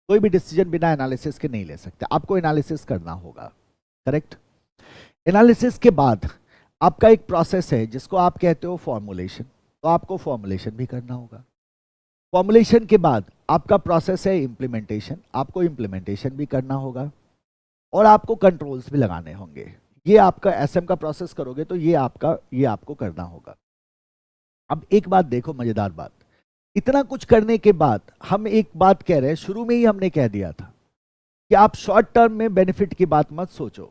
कोई भी डिसीजन बिना एनालिसिस के नहीं ले सकते. आपको एनालिसिस करना होगा. करेक्ट. एनालिसिस के बाद आपका एक प्रोसेस है जिसको आप कहते हो फॉर्मुलेशन. तो आपको फॉर्मुलेशन भी करना होगा. फॉर्मुलेशन के बाद आपका प्रोसेस है इम्प्लीमेंटेशन. आपको इम्प्लीमेंटेशन भी करना होगा और आपको कंट्रोल्स भी लगाने होंगे. ये आपका SM का प्रोसेस करोगे तो ये आपको करना होगा. अब एक बात देखो, मजेदार बात. इतना कुछ करने के बाद हम एक बात कह रहे हैं, शुरू में ही हमने कह दिया था कि आप शॉर्ट टर्म में बेनिफिट की बात मत सोचो,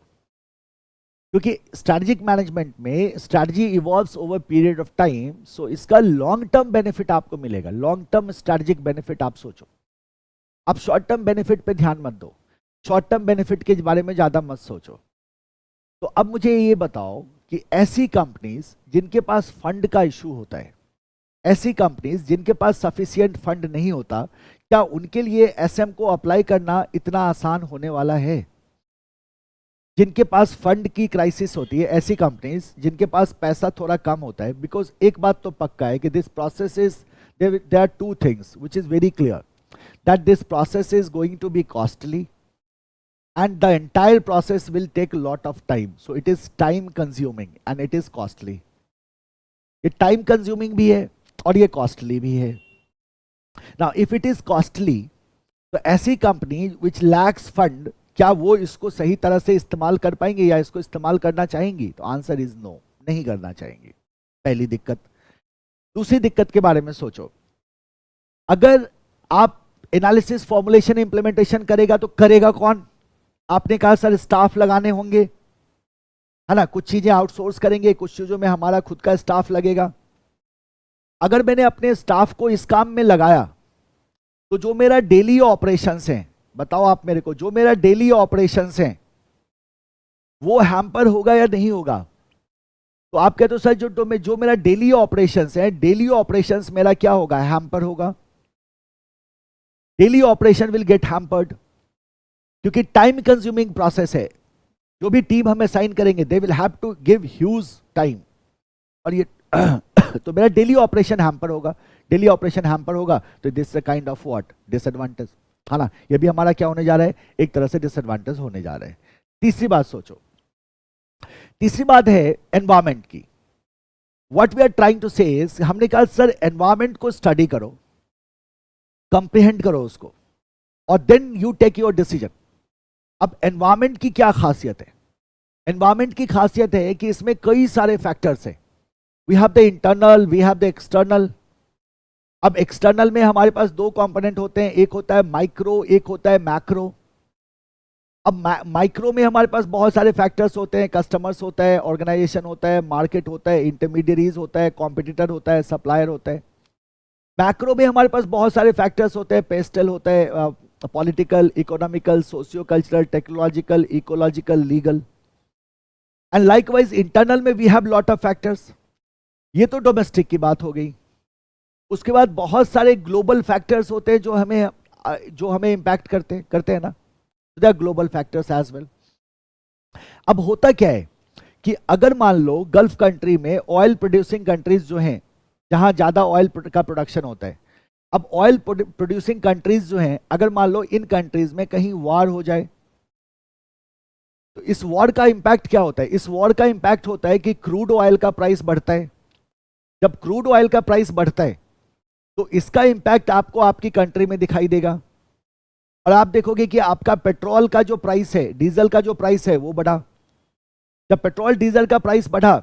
क्योंकि स्ट्रैटेजिक मैनेजमेंट में strategy evolves over period of time. So इसका लॉन्ग टर्म बेनिफिट आपको मिलेगा. लॉन्ग टर्म स्ट्रैटेजिक बेनिफिट आप सोचो. आप शॉर्ट टर्म बेनिफिट पे ध्यान मत दो, शॉर्ट टर्म बेनिफिट के बारे में ज्यादा मत सोचो. तो अब मुझे ये बताओ कि ऐसी कंपनीज जिनके पास फंड का इशू होता है, ऐसी कंपनीज जिनके पास सफिशिएंट फंड नहीं होता, क्या उनके लिए SM को अप्लाई करना इतना आसान होने वाला है? जिनके पास फंड की क्राइसिस होती है, ऐसी कंपनीज जिनके पास पैसा थोड़ा कम होता है, बिकॉज एक बात तो पक्का है कि this process is, there are 2 things which is very clear, that this process is going to be costly and the entire process will take a lot of time. So it is time consuming and it is costly. ये time consuming भी है और ये costly भी है. Now if it is costly, तो ऐसी company which lacks fund, क्या वो इसको सही तरह से इस्तेमाल कर पाएंगे या इसको इस्तेमाल करना चाहेंगी? तो आंसर इज नो, नहीं करना चाहेंगे. पहली दिक्कत. दूसरी दिक्कत के बारे में सोचो. अगर आप एनालिसिस, फॉर्मुलेशन, इंप्लीमेंटेशन करेगा तो करेगा कौन? आपने कहा सर स्टाफ लगाने होंगे, है ना, कुछ चीजें आउटसोर्स करेंगे, कुछ चीजों में हमारा खुद का स्टाफ लगेगा. अगर मैंने अपने स्टाफ को इस काम में लगाया तो जो मेरा डेली ऑपरेशंस है, बताओ आप मेरे को, जो मेरा डेली ऑपरेशंस है वो हैम्पर होगा या नहीं होगा? तो आप कहते हो सर जो मेरा डेली ऑपरेशंस है, डेली ऑपरेशंस मेरा क्या होगा? हैम्पर होगा. Daily operation will get hampered, क्योंकि टाइम कंज्यूमिंग प्रोसेस है. जो भी टीम हमें साइन करेंगे they will have to give huge time, और ये तो मेरा डेली ऑपरेशन हैम्पर होगा. डेली ऑपरेशन हैम्पर होगा तो this is kind of what? Disadvantage, है ना. ये भी हमारा क्या होने जा रहा है? एक तरह से डिसएडवांटेज होने जा रहा है. तीसरी बात सोचो. तीसरी बात है एनवायरमेंट की. What we are trying to say is, हमने कहा सर एनवायरमेंट को स्टडी करो, कंप्रिहेंड करो उसको, और then you take your decision. अब एनवायरमेंट की क्या खासियत है? एनवायरमेंट की खासियत है कि इसमें कई सारे फैक्टर्स हैं. We have the internal, we have the external. अब एक्सटर्नल में हमारे पास 2 कंपोनेंट होते हैं, एक होता है माइक्रो, एक होता है मैक्रो. अब माइक्रो में हमारे पास बहुत सारे फैक्टर्स होते हैं, कस्टमर्स होता है, ऑर्गेनाइजेशन होता है, मार्केट होता है, इंटरमीडियरीज होता है, कॉम्पिटिटर होता है, सप्लायर होता है. मैक्रो में हमारे पास बहुत सारे फैक्टर्स होते हैं, पेस्टल होता है, political, economical, socio cultural, technological, ecological, legal, and likewise internal में we have lot of factors. ये तो डोमेस्टिक की बात हो गई। उसके बाद बहुत सारे ग्लोबल फैक्टर्स होते हैं जो हमें इंपैक्ट करते हैं ना, they are global factors as well. अब होता क्या है कि अगर मान लो गल्फ कंट्री में ऑयल प्रोड्यूसिंग कंट्रीज जो हैं, जहां ज्यादा ऑयल का प्रोडक्शन होता है, अब ऑयल प्रोड्यूसिंग कंट्रीज जो हैं, अगर मान लो इन कंट्रीज में कहीं वॉर हो जाए, तो इस वॉर का इंपैक्ट क्या होता है? इस वॉर का इंपैक्ट होता है कि क्रूड ऑयल का प्राइस बढ़ता है। जब क्रूड ऑयल का प्राइस बढ़ता है तो इसका इंपैक्ट आपको आपकी कंट्री में दिखाई देगा, और आप देखोगे कि आपका पेट्रोल का जो प्राइस है, डीजल का जो प्राइस है, वो बढ़ा। जब पेट्रोल डीजल का प्राइस बढ़ा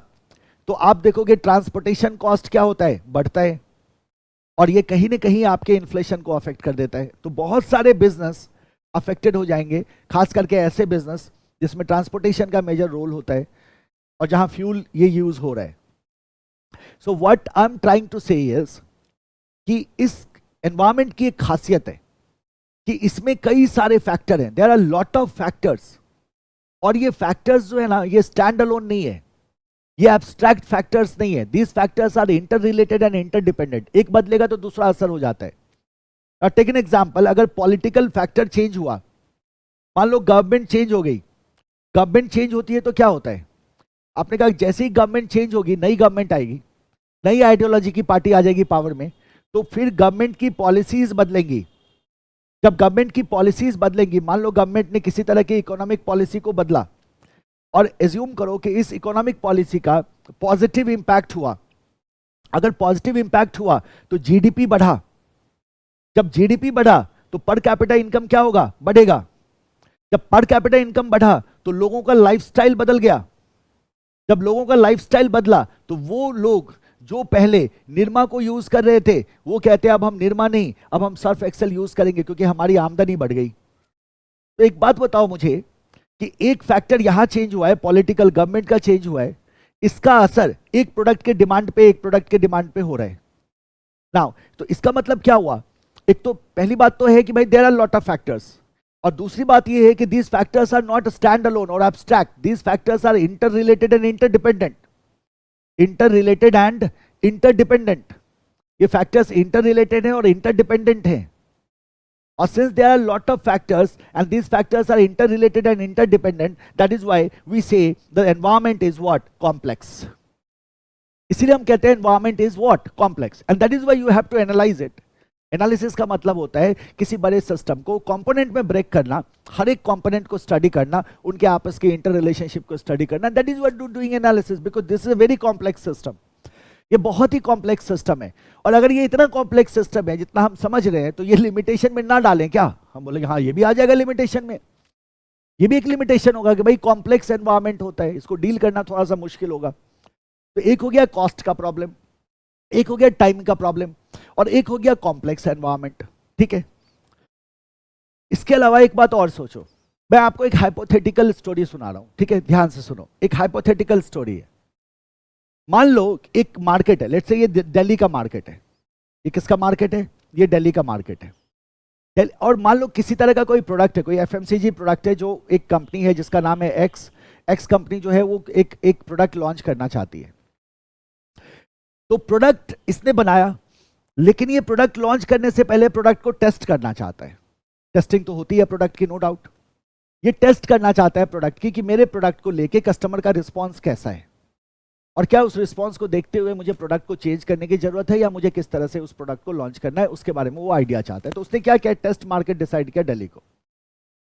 तो आप देखोगे ट्रांसपोर्टेशन कॉस्ट क्या होता है? बढ़ता है, और ये कहीं ना कहीं आपके इन्फ्लेशन को अफेक्ट कर देता है। तो बहुत सारे बिजनेस अफेक्टेड हो जाएंगे, खास करके ऐसे बिजनेस जिसमें ट्रांसपोर्टेशन का मेजर रोल होता है और जहां फ्यूल ये यूज हो रहा है। So what I am trying to say is कि इस एनवायरमेंट की एक खासियत है कि इसमें कई सारे फैक्टर हैं, there are lot of factors, और ये फैक्टर्स जो है ना, ये स्टैंड अलोन नहीं है, ये एब्स्ट्रैक्ट फैक्टर्स नहीं है। These factors are inter related and interdependent. एक बदलेगा तो दूसरा असर हो जाता है। टेक एन एग्जांपल, अगर पॉलिटिकल फैक्टर चेंज हुआ, मान लो गवर्नमेंट चेंज हो गई, गवर्नमेंट चेंज होती है तो क्या होता है? आपने कहा जैसे ही गवर्नमेंट चेंज होगी, नई गवर्नमेंट आएगी, नई आइडियोलॉजी की पार्टी आ जाएगी पावर में, तो फिर गवर्नमेंट की पॉलिसीज बदलेंगी। जब गवर्नमेंट की पॉलिसीज बदलेंगी, मान लो गवर्नमेंट ने किसी तरह की इकोनॉमिक पॉलिसी को बदला, और एज्यूम करो कि इस इकोनॉमिक पॉलिसी का पॉजिटिव इंपैक्ट हुआ। अगर पॉजिटिव इंपैक्ट हुआ तो जीडीपी बढ़ा। जब जीडीपी बढ़ा तो पर कैपिटा इनकम क्या होगा? बढ़ेगा। जब पर कैपिटा इनकम बढ़ा तो लोगों का लाइफस्टाइल बदल गया। जब लोगों का लाइफस्टाइल बदला तो वो लोग जो पहले निरमा को यूज कर रहे थे, वो कहते हैं अब हम निरमा नहीं, अब हम सर्फ एक्सेल यूज करेंगे क्योंकि हमारी आमदनी बढ़ गई। तो एक बात बताओ मुझे कि एक फैक्टर यहां चेंज हुआ है, पॉलिटिकल गवर्नमेंट का चेंज हुआ है, इसका असर एक प्रोडक्ट के डिमांड पे, एक प्रोडक्ट के डिमांड पे हो रहा है नाउ। तो इसका मतलब क्या हुआ? एक तो पहली बात तो है कि भाई there are lot of factors, और दूसरी बात ये है कि these factors are not stand alone और abstract, these factors are inter related and interdependent. Inter related and interdependent, ये फैक्टर्स इंटर रिलेटेड है और इंटरडिपेंडेंट है। और since there are lot of factors and these factors are interrelated and interdependent, that is why we say the environment is what? Complex. इसीलिए हम कहते हैं environment is what? Complex. And that is why you have to analyze it. Analysis का मतलब होता है किसी बड़े सिस्टम को कंपोनेंट में ब्रेक करना, हर एक कंपोनेंट को स्टडी करना, उनके आपस के इंटर रिलेशनशिप को स्टडी करना। That is what doing analysis, because this is a very complex system. ये बहुत ही कॉम्प्लेक्स सिस्टम है, और अगर ये इतना कॉम्प्लेक्स सिस्टम है जितना हम समझ रहे हैं, तो ये लिमिटेशन में ना डालें क्या? हम बोलेंगे हाँ ये भी आ जाएगा लिमिटेशन में, ये भी एक लिमिटेशन होगा कि भाई कॉम्प्लेक्स एनवायरमेंट होता है, इसको डील करना थोड़ा सा मुश्किल होगा। तो एक हो गया कॉस्ट का प्रॉब्लम, एक हो गया टाइम का प्रॉब्लम, और एक हो गया कॉम्प्लेक्स एनवायरमेंट। ठीक है, इसके अलावा एक बात और सोचो, मैं आपको एक हाइपोथेटिकल स्टोरी सुना रहा हूं, ठीक है, ध्यान से सुनो। एक हाइपोथेटिकल स्टोरी है। मान लो एक मार्केट है, लेट्स से ये दिल्ली का मार्केट है। ये किसका मार्केट है? ये दिल्ली का मार्केट है। और मान लो किसी तरह का कोई प्रोडक्ट है, कोई एफएमसीजी प्रोडक्ट है, जो एक कंपनी है जिसका नाम है एक्स कंपनी जो है वो एक प्रोडक्ट लॉन्च करना चाहती है। तो प्रोडक्ट इसने बनाया, लेकिन ये प्रोडक्ट लॉन्च करने से पहले प्रोडक्ट को टेस्ट करना चाहता है। टेस्टिंग तो होती है प्रोडक्ट की, नो डाउट। ये टेस्ट करना चाहता है प्रोडक्ट की कि मेरे प्रोडक्ट को लेके कस्टमर का रिस्पॉन्स कैसा है, और क्या उस रिस्पॉन्स को देखते हुए मुझे प्रोडक्ट को चेंज करने की जरूरत है, या मुझे किस तरह से उस प्रोडक्ट को लॉन्च करना है, उसके बारे में वो आइडिया चाहता है। तो उसने क्या किया? टेस्ट मार्केट डिसाइड किया दिल्ली को।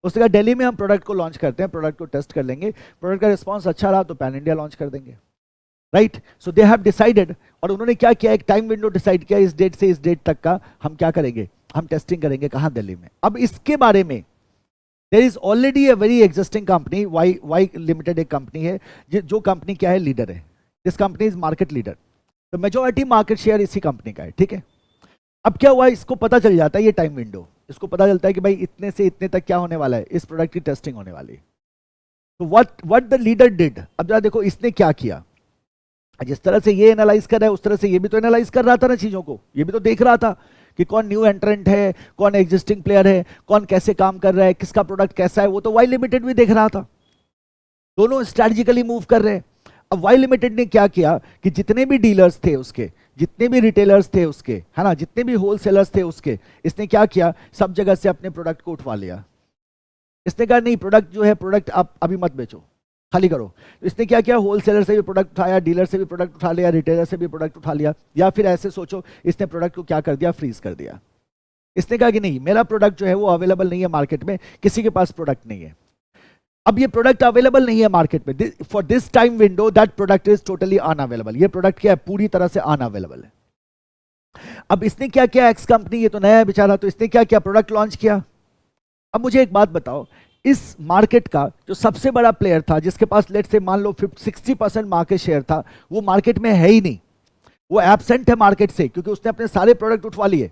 उसने कहा दिल्ली में हम प्रोडक्ट को लॉन्च करते हैं, प्रोडक्ट को टेस्ट कर लेंगे, प्रोडक्ट का रिस्पॉन्स अच्छा रहा तो पैन इंडिया लॉन्च कर देंगे। Right, so they have decided, और उन्होंने क्या किया? एक टाइम विंडो डिसाइड किया, इस डेट से इस डेट तक का हम क्या करेंगे, हम टेस्टिंग करेंगे। कहां? दिल्ली में। अब इसके बारे में there is already a very existing company, Y limited एक कंपनी है, जो कंपनी क्या है? लीडर है। This company is market leader, तो मेजॉरिटी मार्केट शेयर इसी कंपनी का है। ठीक है, अब क्या हुआ? इसको पता चल जाता है ये टाइम विंडो, इसको पता चलता है कि भाई इतने से इतने तक क्या होने वाला है, इस प्रोडक्ट की टेस्टिंग होने वाली है। तो व्हाट द लीडर डिड, अब जरा देखो इसने क्या किया। जिस तरह से ये एनालाइज कर रहा है, उस तरह से ये भी तो एनालाइज कर रहा था ना चीजों को, ये भी तो देख रहा था कि कौन न्यू एंट्रेंट है, कौन एग्जिस्टिंग प्लेयर है, कौन कैसे काम कर रहा है, किसका प्रोडक्ट कैसा है, वो तो वाई लिमिटेड भी देख रहा था। दोनों स्ट्रैटेजिकली मूव कर रहे हैं। अब वाई लिमिटेड ने क्या किया कि जितने भी डीलर्स थे उसके, जितने भी रिटेलर्स थे उसके, है ना, जितने भी होलसेलर्स थे उसके, इसने क्या किया, सब जगह से अपने प्रोडक्ट को उठवा लिया। इसने कहा नहीं, प्रोडक्ट जो है, प्रोडक्ट आप अभी मत बेचो, खाली करो। तो इसने क्या किया, होलसेलर से भी प्रोडक्ट उठाया, डीलर से भी प्रोडक्ट उठा लिया, रिटेलर से भी प्रोडक्ट उठा लिया। या फिर ऐसे सोचो, इसने प्रोडक्ट को क्या कर दिया, फ्रीज कर दिया। इसने कहा कि नहीं, मेरा प्रोडक्ट जो है वो अवेलेबल नहीं है मार्केट में, किसी के पास प्रोडक्ट नहीं है। अब ये प्रोडक्ट अवेलेबल नहीं है मार्केट में, for this time window that product is totally unavailable. ये प्रोडक्ट क्या है, पूरी तरह से अनअवेलेबल है। अब इसने क्या किया, एक्स कंपनी, ये तो नया है बेचारा, तो इसने क्या किया, प्रोडक्ट लॉन्च किया। अब मुझे एक बात बताओ, इस मार्केट का जो सबसे बड़ा प्लेयर था, जिसके पास लेट से मान लो 60% मार्केट शेयर था, वो मार्केट में है ही नहीं, वो एब्सेंट है मार्केट से, क्योंकि उसने अपने सारे प्रोडक्ट उठवा लिए।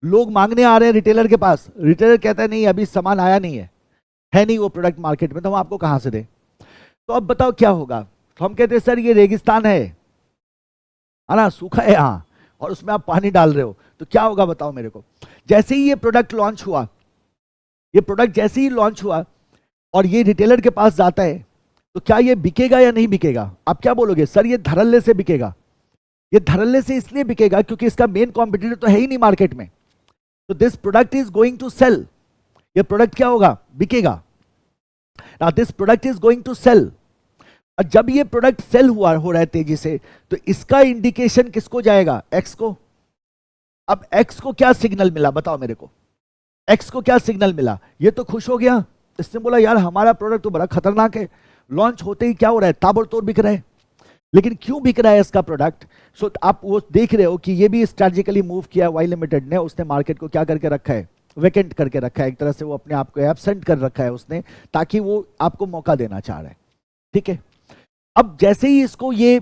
लोग मांगने आ रहे हैं रिटेलर के पास, रिटेलर कहता है नहीं अभी सामान आया नहीं है नहीं वो प्रोडक्ट मार्केट में, तो हम आपको कहां से दें। तो अब बताओ क्या होगा। तो हम कहते हैं सर ये रेगिस्तान है ना, सूखा है यहाँ, और उसमें आप पानी डाल रहे हो, तो क्या होगा बताओ मेरे को। जैसे ही ये प्रोडक्ट लॉन्च हुआ, ये प्रोडक्ट जैसे ही लॉन्च हुआ और ये रिटेलर के पास जाता है, तो क्या ये बिकेगा या नहीं बिकेगा। आप क्या बोलोगे, सर ये धड़ल्ले से बिकेगा। ये धड़ल्ले से इसलिए बिकेगा क्योंकि इसका मेन कॉम्पिटिटर तो है ही नहीं मार्केट में। तो this product is going to sell, ये प्रोडक्ट क्या होगा, बिकेगा। Now this product is going to sell. और जब ये प्रोडक्ट सेल हो रहा है तेजी से, तो इसका इंडिकेशन किसको जाएगा, एक्स को। अब एक्स को क्या सिग्नल मिला बताओ मेरे को, एक्स को क्या सिग्नल मिला, ये तो खुश हो गया, इसने बोला यार हमारा प्रोडक्ट तो बड़ा खतरनाक है, लॉन्च होते ही क्या हो रहा है, ताबड़तोड़ बिक रहा है। लेकिन क्यों बिक रहा है इसका प्रोडक्ट, सो आप वो देख रहे हो कि ये भी स्ट्रेटेजिकली मूव किया वाई लिमिटेड ने। उसने मार्केट को क्या करके रखा है, वेकेंट करके रखा है, एक तरह से वो अपने आप को एब्सेंट कर रखा है उसने, ताकि वो आपको मौका देना चाह रहा है। ठीक है, अब जैसे ही इसको ये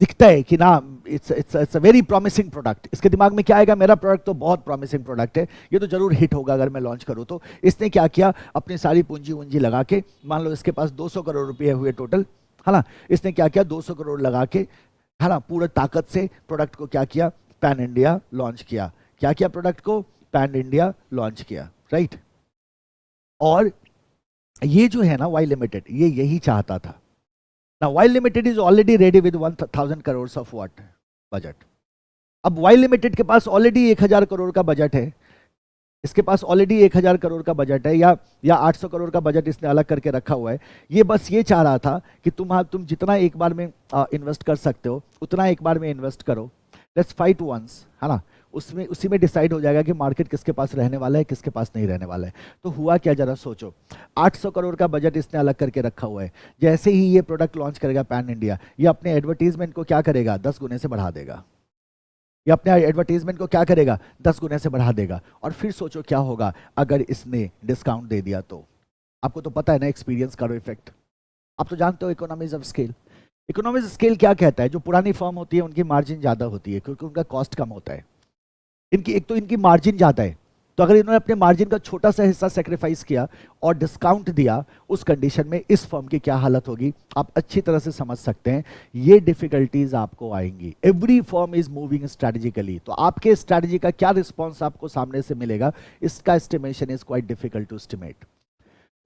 दिखता है कि ना it's a very promising product, इसके दिमाग में क्या आएगा, मेरा प्रोडक्ट तो बहुत प्रॉमिसिंग प्रोडक्ट है, ये तो जरूर हिट होगा अगर मैं लॉन्च करूं तो। इसने क्या किया, अपनी सारी पूंजी वूंजी लगा के, मान लो इसके पास 200 करोड़ रुपए हुए टोटल, है ना, इसने क्या किया, 200 करोड़ लगा के, है ना, पूरा ताकत से प्रोडक्ट को क्या किया, पैन इंडिया लॉन्च किया। क्या किया, प्रोडक्ट को पैन इंडिया लॉन्च किया, राइट। और ये जो है ना वाई लिमिटेड, ये यही चाहता था। Now, Y Limited is already ready with 1000 crores of what budget. अब Y Limited के पास ऑलरेडी 1000 करोड़ का बजट है, इसके पास ऑलरेडी 1000 करोड़ का बजट है, या 800 करोड़ का बजट इसने अलग करके रखा हुआ है। ये बस ये चाह रहा था कि तुम जितना एक बार में इन्वेस्ट कर सकते हो उतना एक बार में इन्वेस्ट करो, लेट्स फाइट वंस, है ना, उसमें उसी में डिसाइड हो जाएगा कि मार्केट किसके पास रहने वाला है, किसके पास नहीं रहने वाला है। तो हुआ क्या, जरा सोचो, 800 करोड़ का बजट इसने अलग करके रखा हुआ है। जैसे ही ये प्रोडक्ट लॉन्च करेगा पैन इंडिया, ये अपने एडवर्टीजमेंट को क्या करेगा, 10 गुने से बढ़ा देगा। ये अपने एडवर्टीजमेंट को क्या करेगा, 10 गुने से बढ़ा देगा। और फिर सोचो क्या होगा अगर इसने डिस्काउंट दे दिया तो। आपको तो पता है ना, एक्सपीरियंस करो इफेक्ट, आप तो जानते हो economies of scale. Economies of scale क्या कहता है, जो पुरानी फर्म होती है उनकी मार्जिन ज़्यादा होती है क्योंकि उनका कॉस्ट कम होता है। इनकी एक तो इनकी मार्जिन ज़्यादा है, तो अगर इन्होंने अपने मार्जिन का छोटा सा हिस्सा सेक्रीफाइस किया और डिस्काउंट दिया, उस कंडीशन में इस फर्म की क्या हालत होगी आप अच्छी तरह से समझ सकते हैं। ये डिफिकल्टीज आपको आएंगी। Every firm is moving strategically, तो आपके स्ट्रेटेजी का क्या रिस्पॉन्स आपको सामने से मिलेगा, इसका estimation is quite difficult to estimate.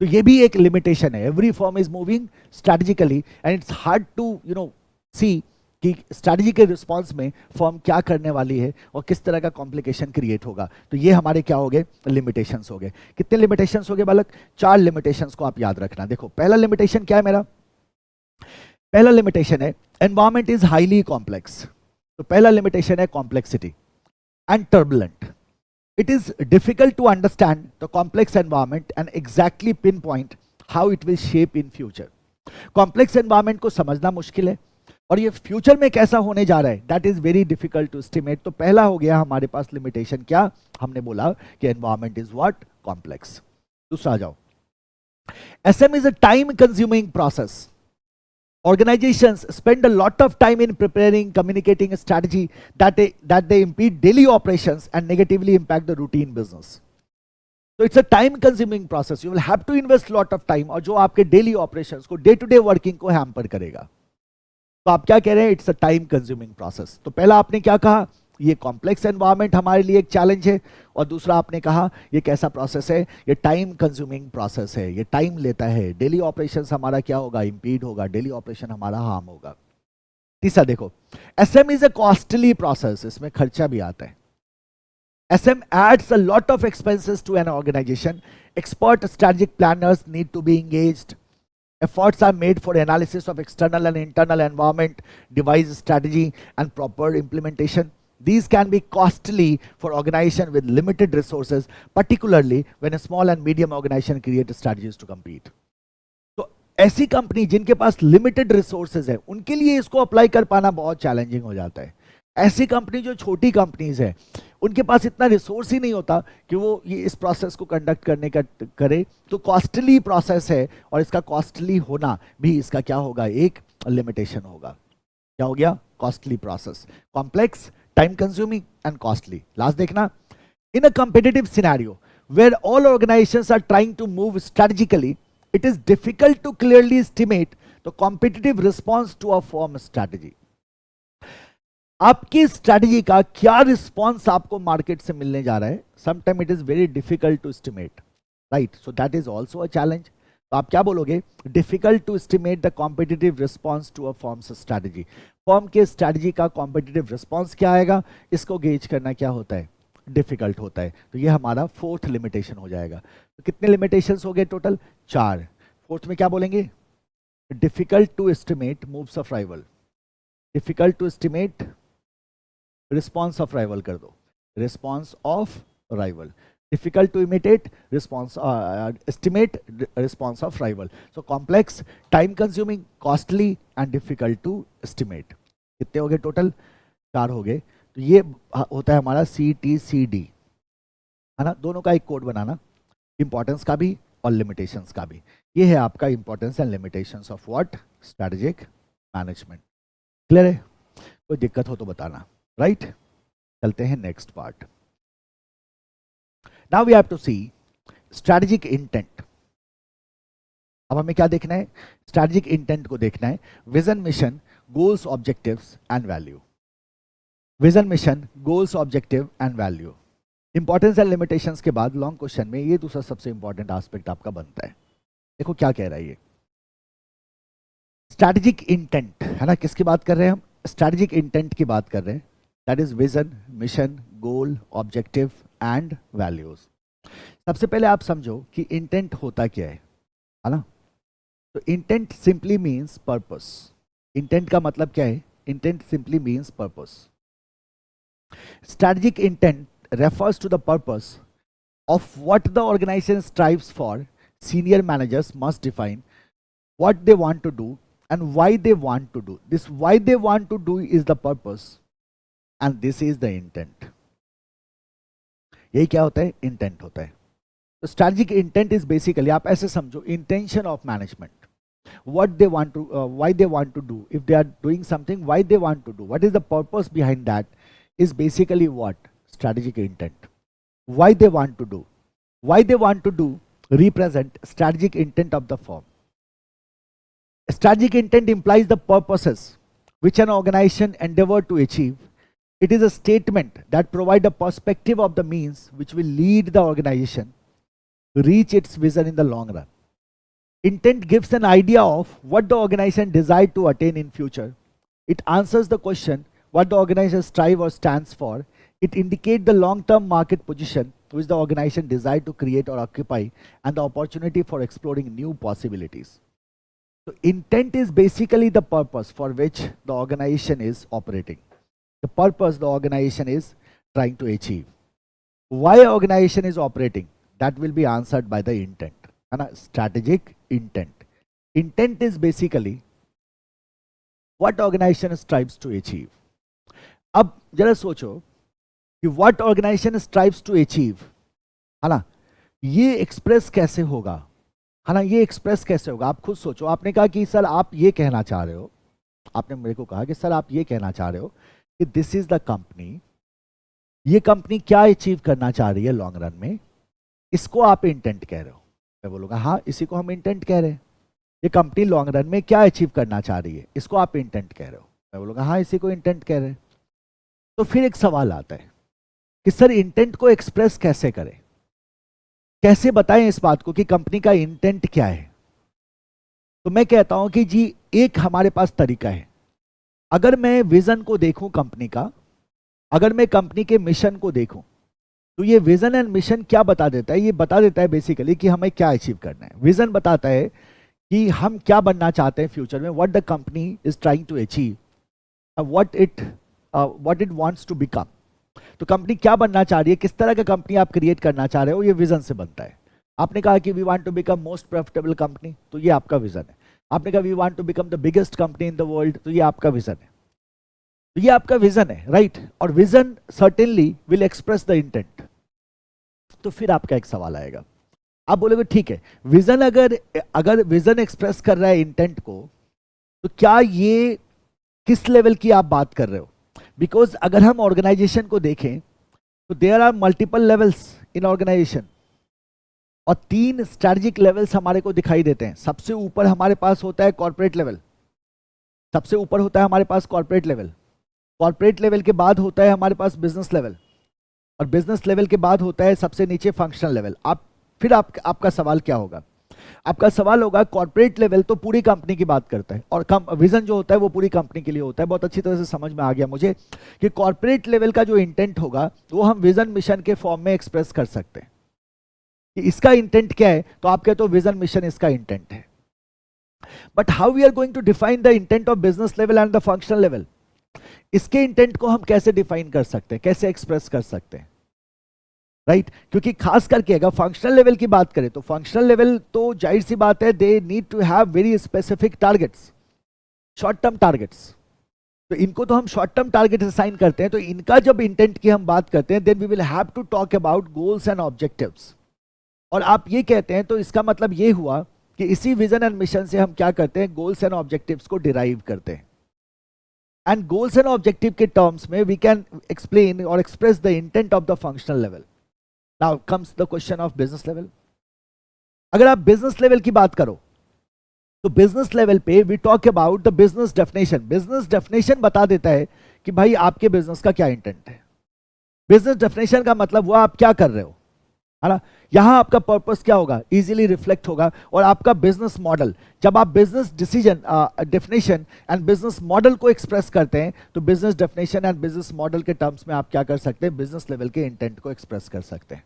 तो ये भी एक लिमिटेशन है। Every firm is moving strategically and it's hard to see कि स्ट्रैटेजी के रिस्पांस में फर्म क्या करने वाली है और किस तरह का कॉम्प्लिकेशन क्रिएट होगा। तो ये हमारे क्या हो गए, लिमिटेशंस हो गए। कितने लिमिटेशंस हो गए बालक, 4 लिमिटेशंस को आप याद रखना। देखो पहला लिमिटेशन क्या है मेरा, पहला लिमिटेशन है एनवायरमेंट इज हाईली कॉम्प्लेक्स। तो पहला लिमिटेशन है complexity and turbulent. It is difficult to understand the complex environment and exactly pinpoint how it will shape in future. Complex environment को समझना मुश्किल है और ये फ्यूचर में कैसा होने जा रहा है, that is very difficult to estimate. तो पहला हो गया हमारे पास लिमिटेशन, क्या हमने बोला कि एनवायरमेंट इज व्हाट, कॉम्प्लेक्स। दूसरा आ जाओ, SM is a time consuming process. Organizations spend a lot of time in preparing, communicating a strategy that they impede daily operations and negatively impact the routine business. So it's a time consuming process. You will have to invest lot of time, और जो आपके daily operations को day to day working को hamper करेगा। तो आप क्या कह रहे हैं, it's a time consuming process. तो पहला आपने क्या कहा, ये कॉम्प्लेक्स एनवायरनमेंट हमारे लिए एक चैलेंज है, और दूसरा आपने कहा ये कैसा प्रोसेस है, ये टाइम कंज्यूमिंग प्रोसेस है, ये टाइम लेता है, डेली ऑपरेशंस हमारा क्या होगा, इंपीड होगा, डेली ऑपरेशन हमारा हार्म होगा। तीसरा देखो, SM is a costly process, इसमें खर्चा भी आता है। SM adds a lot of expenses to an organization. Expert strategic planners need to be engaged. Efforts are made for analysis of external and internal environment, device strategy, and proper implementation. These can be costly for organization with limited resources, particularly when a small and medium organization create strategies to compete. तो ऐसी company जिनके पास limited resources है, उनके लिए इसको apply कर पाना बहुत चैलेंजिंग हो जाता है। ऐसी कंपनी जो छोटी कंपनीज है, उनके पास इतना रिसोर्स ही नहीं होता कि वो ये इस प्रोसेस को कंडक्ट करने का करे, तो कॉस्टली प्रोसेस है, और इसका कॉस्टली होना भी इसका क्या होगा, एक लिमिटेशन होगा। क्या हो गया, costly process, complex, time consuming and costly. Last देखना, in a competitive scenario where all organisations are trying to move strategically, it is difficult to clearly estimate the competitive response to a firm strategy. आपकी strategy का क्या response आपको market से मिलने जा रहा है, sometime it is very difficult to estimate, right, so that is also a challenge. तो आप क्या बोलोगे, difficult to estimate the competitive response to a firm's strategy. Firm के स्ट्रैटेजी का कॉम्पिटिटिव रिस्पॉन्स क्या आएगा, इसको गेज करना क्या होता है, डिफिकल्ट होता है। तो ये हमारा फोर्थ लिमिटेशन हो जाएगा। तो कितने लिमिटेशंस हो गए टोटल, 4। फोर्थ में क्या बोलेंगे, difficult to estimate moves of rival, difficult to estimate response of rival कर दो, response of rival, difficult to imitate response, estimate response of rival. So complex, time consuming, costly and difficult to estimate. कितने हो गए total, 4 हो गए। तो ये होता है हमारा CTCD, है ना, दोनों का एक कोड बनाना, इंपॉर्टेंस का भी और लिमिटेशंस का भी। ये है आपका importance and limitations of what, strategic management. Clear है, कोई दिक्कत हो तो बताना, राइट। चलते हैं next part. Now we have to see strategic intent. अब हमें क्या देखना है, स्ट्रेटेजिक इंटेंट को देखना है, vision, mission, goals, objectives and value. Vision, mission, goals, objective and value. Importance and limitations के बाद लॉन्ग क्वेश्चन में ये दूसरा सबसे इंपॉर्टेंट एस्पेक्ट आपका बनता है। देखो क्या कह रहा है ये, स्ट्रेटेजिक इंटेंट, है ना, किसकी बात कर रहे हैं हम, स्ट्रेटेजिक इंटेंट की बात कर रहे हैं। That is vision, mission, goal, objective and values. सबसे पहले आप समझो कि इंटेंट होता क्या है ना। तो intent simply means purpose. Intent का मतलब क्या है, intent simply means purpose. Strategic intent refers to the purpose of what the organization strives for. Senior managers must define what they want to do and why they want to do. This why they want to do is the purpose and this is the intent. यही क्या होता है, intent होता है। तो strategic intent is basically, आप ऐसे समझो, intention of management, what they want to why they want to do, if they are doing something, why they want to do, what is the purpose behind that, is basically what, strategic intent. Why they want to do, why they want to do represent strategic intent of the firm. Strategic intent implies the purposes which an organization endeavor to achieve. It is a statement that provide a perspective of the means which will lead the organization reach its vision in the long run. Intent gives an idea of what the organization desire to attain in future. It answers the question what the organization strive or stands for. It indicates the long-term market position which the organization desire to create or occupy and the opportunity for exploring new possibilities. So intent is basically the purpose for which the organization is operating. The purpose the organization is trying to achieve. Why organization is operating, that will be answered by the intent. And strategic intent. Intent is basically what organization strives to achieve. अब जरा सोचो कि what organization strives to achieve, है ना, ये express कैसे होगा, है ना, ये एक्सप्रेस कैसे होगा। आप खुद सोचो, आपने कहा कि सर आप ये कहना चाह रहे हो, आपने मेरे को कहा कि सर आप ये कहना चाह रहे हो कि दिस इज द कंपनी, ये कंपनी क्या अचीव करना चाह रही है लॉन्ग रन में, इसको आप इंटेंट कह रहे हो। मैं बोलूँगा हाँ, इसी को हम इंटेंट कह रहे हैं। ये कंपनी लॉन्ग रन में क्या अचीव करना चाह रही है, इसको आप इंटेंट कह रहे हो। मैं बोलूँगा हाँ, इसी को इंटेंट कह रहे हैं। तो फिर एक सवाल आता है कि सर इंटेंट को एक्सप्रेस कैसे करें, कैसे बताएं इस बात को कि कंपनी का इंटेंट क्या है। तो मैं कहता हूं कि जी एक हमारे पास तरीका है। अगर मैं विजन को देखूं कंपनी का, अगर मैं कंपनी के मिशन को देखूं, तो ये विजन एंड मिशन क्या बता देता है, ये बता देता है बेसिकली कि हमें क्या अचीव करना है। विजन बताता है कि हम क्या बनना चाहते हैं फ्यूचर में, what the company is trying to achieve, what it wants to become. तो कंपनी क्या बनना चाह रही है, किस तरह का कंपनी आप क्रिएट करना चाह रहे हो, ये विजन से बनता है। आपने कहा कि we want to become most profitable company, तो ये आपका विजन है। आपने कहा we want to become the biggest company in the world, तो ये आपका विजन है। तो ये आपका विजन है, राइट। और vision certainly will express the intent. तो फिर आपका एक सवाल आएगा, आप बोलोगे ठीक है, विजन अगर विजन एक्सप्रेस कर रहा है इंटेंट को, तो क्या ये किस लेवल की आप बात कर रहे हो। बिकॉज अगर हम ऑर्गेनाइजेशन को देखें तो there are multiple levels in organization, और 3 स्ट्रैटेजिक लेवल्स हमारे को दिखाई देते हैं। सबसे ऊपर हमारे पास होता है कॉर्पोरेट लेवल, सबसे ऊपर होता है हमारे पास कॉर्पोरेट लेवल। कॉर्पोरेट लेवल के बाद होता है हमारे पास बिजनेस लेवल, और बिजनेस लेवल के बाद होता है सबसे नीचे फंक्शनल लेवल। आपका सवाल क्या होगा, आपका सवाल होगा कॉर्पोरेट लेवल तो पूरी कंपनी की बात करता है, और विजन जो होता है वो पूरी कंपनी के लिए होता है। बहुत अच्छी तरह से समझ में आ गया मुझे कि कॉर्पोरेट लेवल का जो इंटेंट होगा वो हम विजन मिशन के फॉर्म में एक्सप्रेस कर सकते हैं कि इसका इंटेंट क्या है। तो आप कहते हो विजन मिशन इसका इंटेंट है। But how we are going to define the intent of business level and the functional level, इसके इंटेंट को हम कैसे डिफाइन कर सकते हैं, कैसे एक्सप्रेस कर सकते हैं, राइट क्योंकि खास करके अगर फंक्शनल लेवल की बात करें तो फंक्शनल लेवल तो जाहिर सी बात है, they need to have very specific targets, short term targets. तो इनको तो हम शॉर्ट टर्म टारगेट असाइन करते हैं। तो इनका जब इंटेंट की हम बात करते हैं, then we will have to talk about goals and objectives. और आप ये कहते हैं तो इसका मतलब ये हुआ कि इसी विजन एंड मिशन से हम क्या करते हैं, गोल्स एंड ऑब्जेक्टिव्स को डिराइव करते हैं। एंड गोल्स एंड ऑब्जेक्टिव के टर्म्स में वी कैन एक्सप्लेन और express the intent of the functional level. Now comes the question of business level. अगर आप बिजनेस लेवल की बात करो तो बिजनेस लेवल पे we talk about the business definition. Business definition बता देता है कि भाई आपके बिजनेस का क्या इंटेंट है। बिजनेस डेफिनेशन का मतलब वो आप क्या कर रहे हो, है ना। यहां आपका पर्पस क्या होगा, इजीली रिफ्लेक्ट होगा। और आपका बिजनेस मॉडल, जब आप business decision definition and business model को एक्सप्रेस करते हैं तो business definition and business model के टर्म्स में आप क्या कर सकते हैं, बिजनेस लेवल के इंटेंट को एक्सप्रेस कर सकते हैं।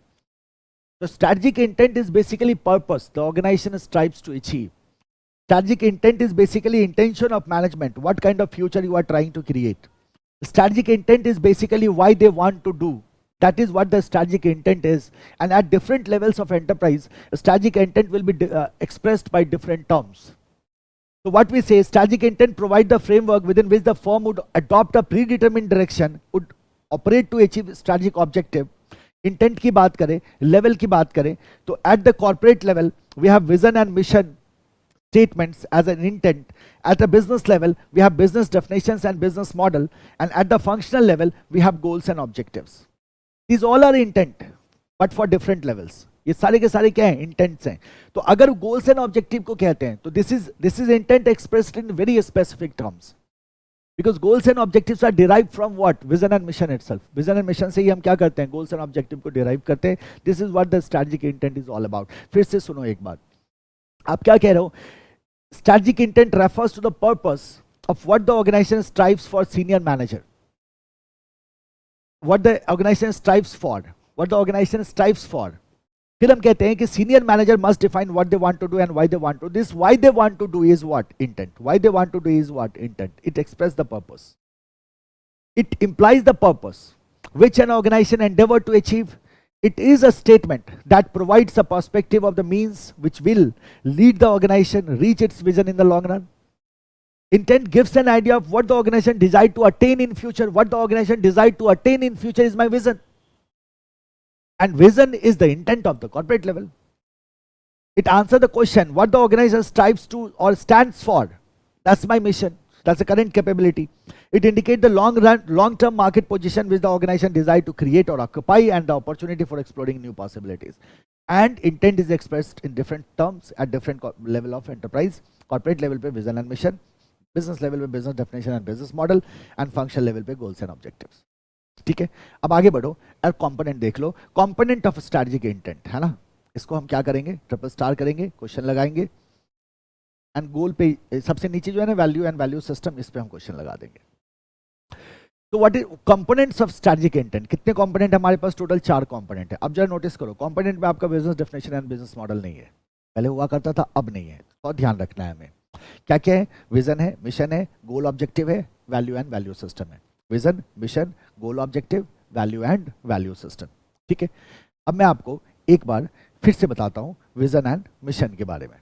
तो strategic intent is basically purpose the organization strives to achieve. Strategic intent is basically intention of management, what kind of future you are trying to create. Strategic intent is basically why they want to do. That is what the strategic intent is. And at different levels of enterprise, strategic intent will be expressed by different terms. So what we say, strategic intent provide the framework within which the firm would adopt a predetermined direction, would operate to achieve strategic objective. Intent की बात करें, level की बात करें, तो at the corporate level we have vision and mission statements as an intent. At a business level we have business definitions and business model, and at the functional level we have goals and objectives. These all are intent but for different levels. ये सारे के सारे क्या हैं, intends हैं। तो अगर goals and objective को कहते हैं तो this is intent expressed in very specific terms, because goals and objectives are derived from what, vision and mission itself. Vision and mission से ही हम क्या करते हैं, goals and objective को derive करते हैं. This is what the strategic intent is all about. फिर से सुनो एक बात, आप क्या कह रहे हो, strategic intent refers to the purpose of what the organization strives for senior manager. What the organization strives for, what the organization strives for. फिर हम कहते हैं कि senior manager must define what they want to do and why they want to this, why they want to do is what, intent, why they want to do is what, intent. It express the purpose, it implies the purpose which an organization endeavor to achieve. It is a statement that provides a perspective of the means which will lead the organization reach its vision in the long run. Intent gives an idea of what the organization desire to attain in future. What the organization desire to attain in future is my vision. And vision is the intent of the corporate level. It answers the question what the organization strives to or stands for. That's my mission. That's the current capability. It indicates the long-term market position which the organization desire to create or occupy, and the opportunity for exploring new possibilities. And intent is expressed in different terms at different level of enterprise. Corporate level पे vision and mission, business level पे business definition and business model, and functional level पे goals and objectives. ठीक है, अब आगे बढ़ो और component देख लो। कंपोनेंट ऑफ स्ट्रेटेजिक इंटेंट है ना, इसको हम क्या करेंगे, ट्रिपल स्टार करेंगे, क्वेश्चन लगाएंगे एंड गोल पे सबसे नीचे जो है ना वैल्यू एंड वैल्यू सिस्टम, इस पे हम क्वेश्चन लगा देंगे। तो what is components of strategic intent? कितने कंपोनेंट हमारे पास? टोटल 4 कंपोनेंट है। अब जरा नोटिस करो, कंपोनेंट में आपका business definition and business model नहीं है, पहले हुआ करता था, अब नहीं है, तो ध्यान रखना है हमें। क्या क्या है? विजन है, मिशन है, गोल ऑब्जेक्टिव है, वैल्यू एंड वैल्यू सिस्टम है। Vision, mission, goal objective, value and value system. ठीक है, अब मैं आपको एक बार फिर से बताता हूं विजन एंड मिशन के बारे में।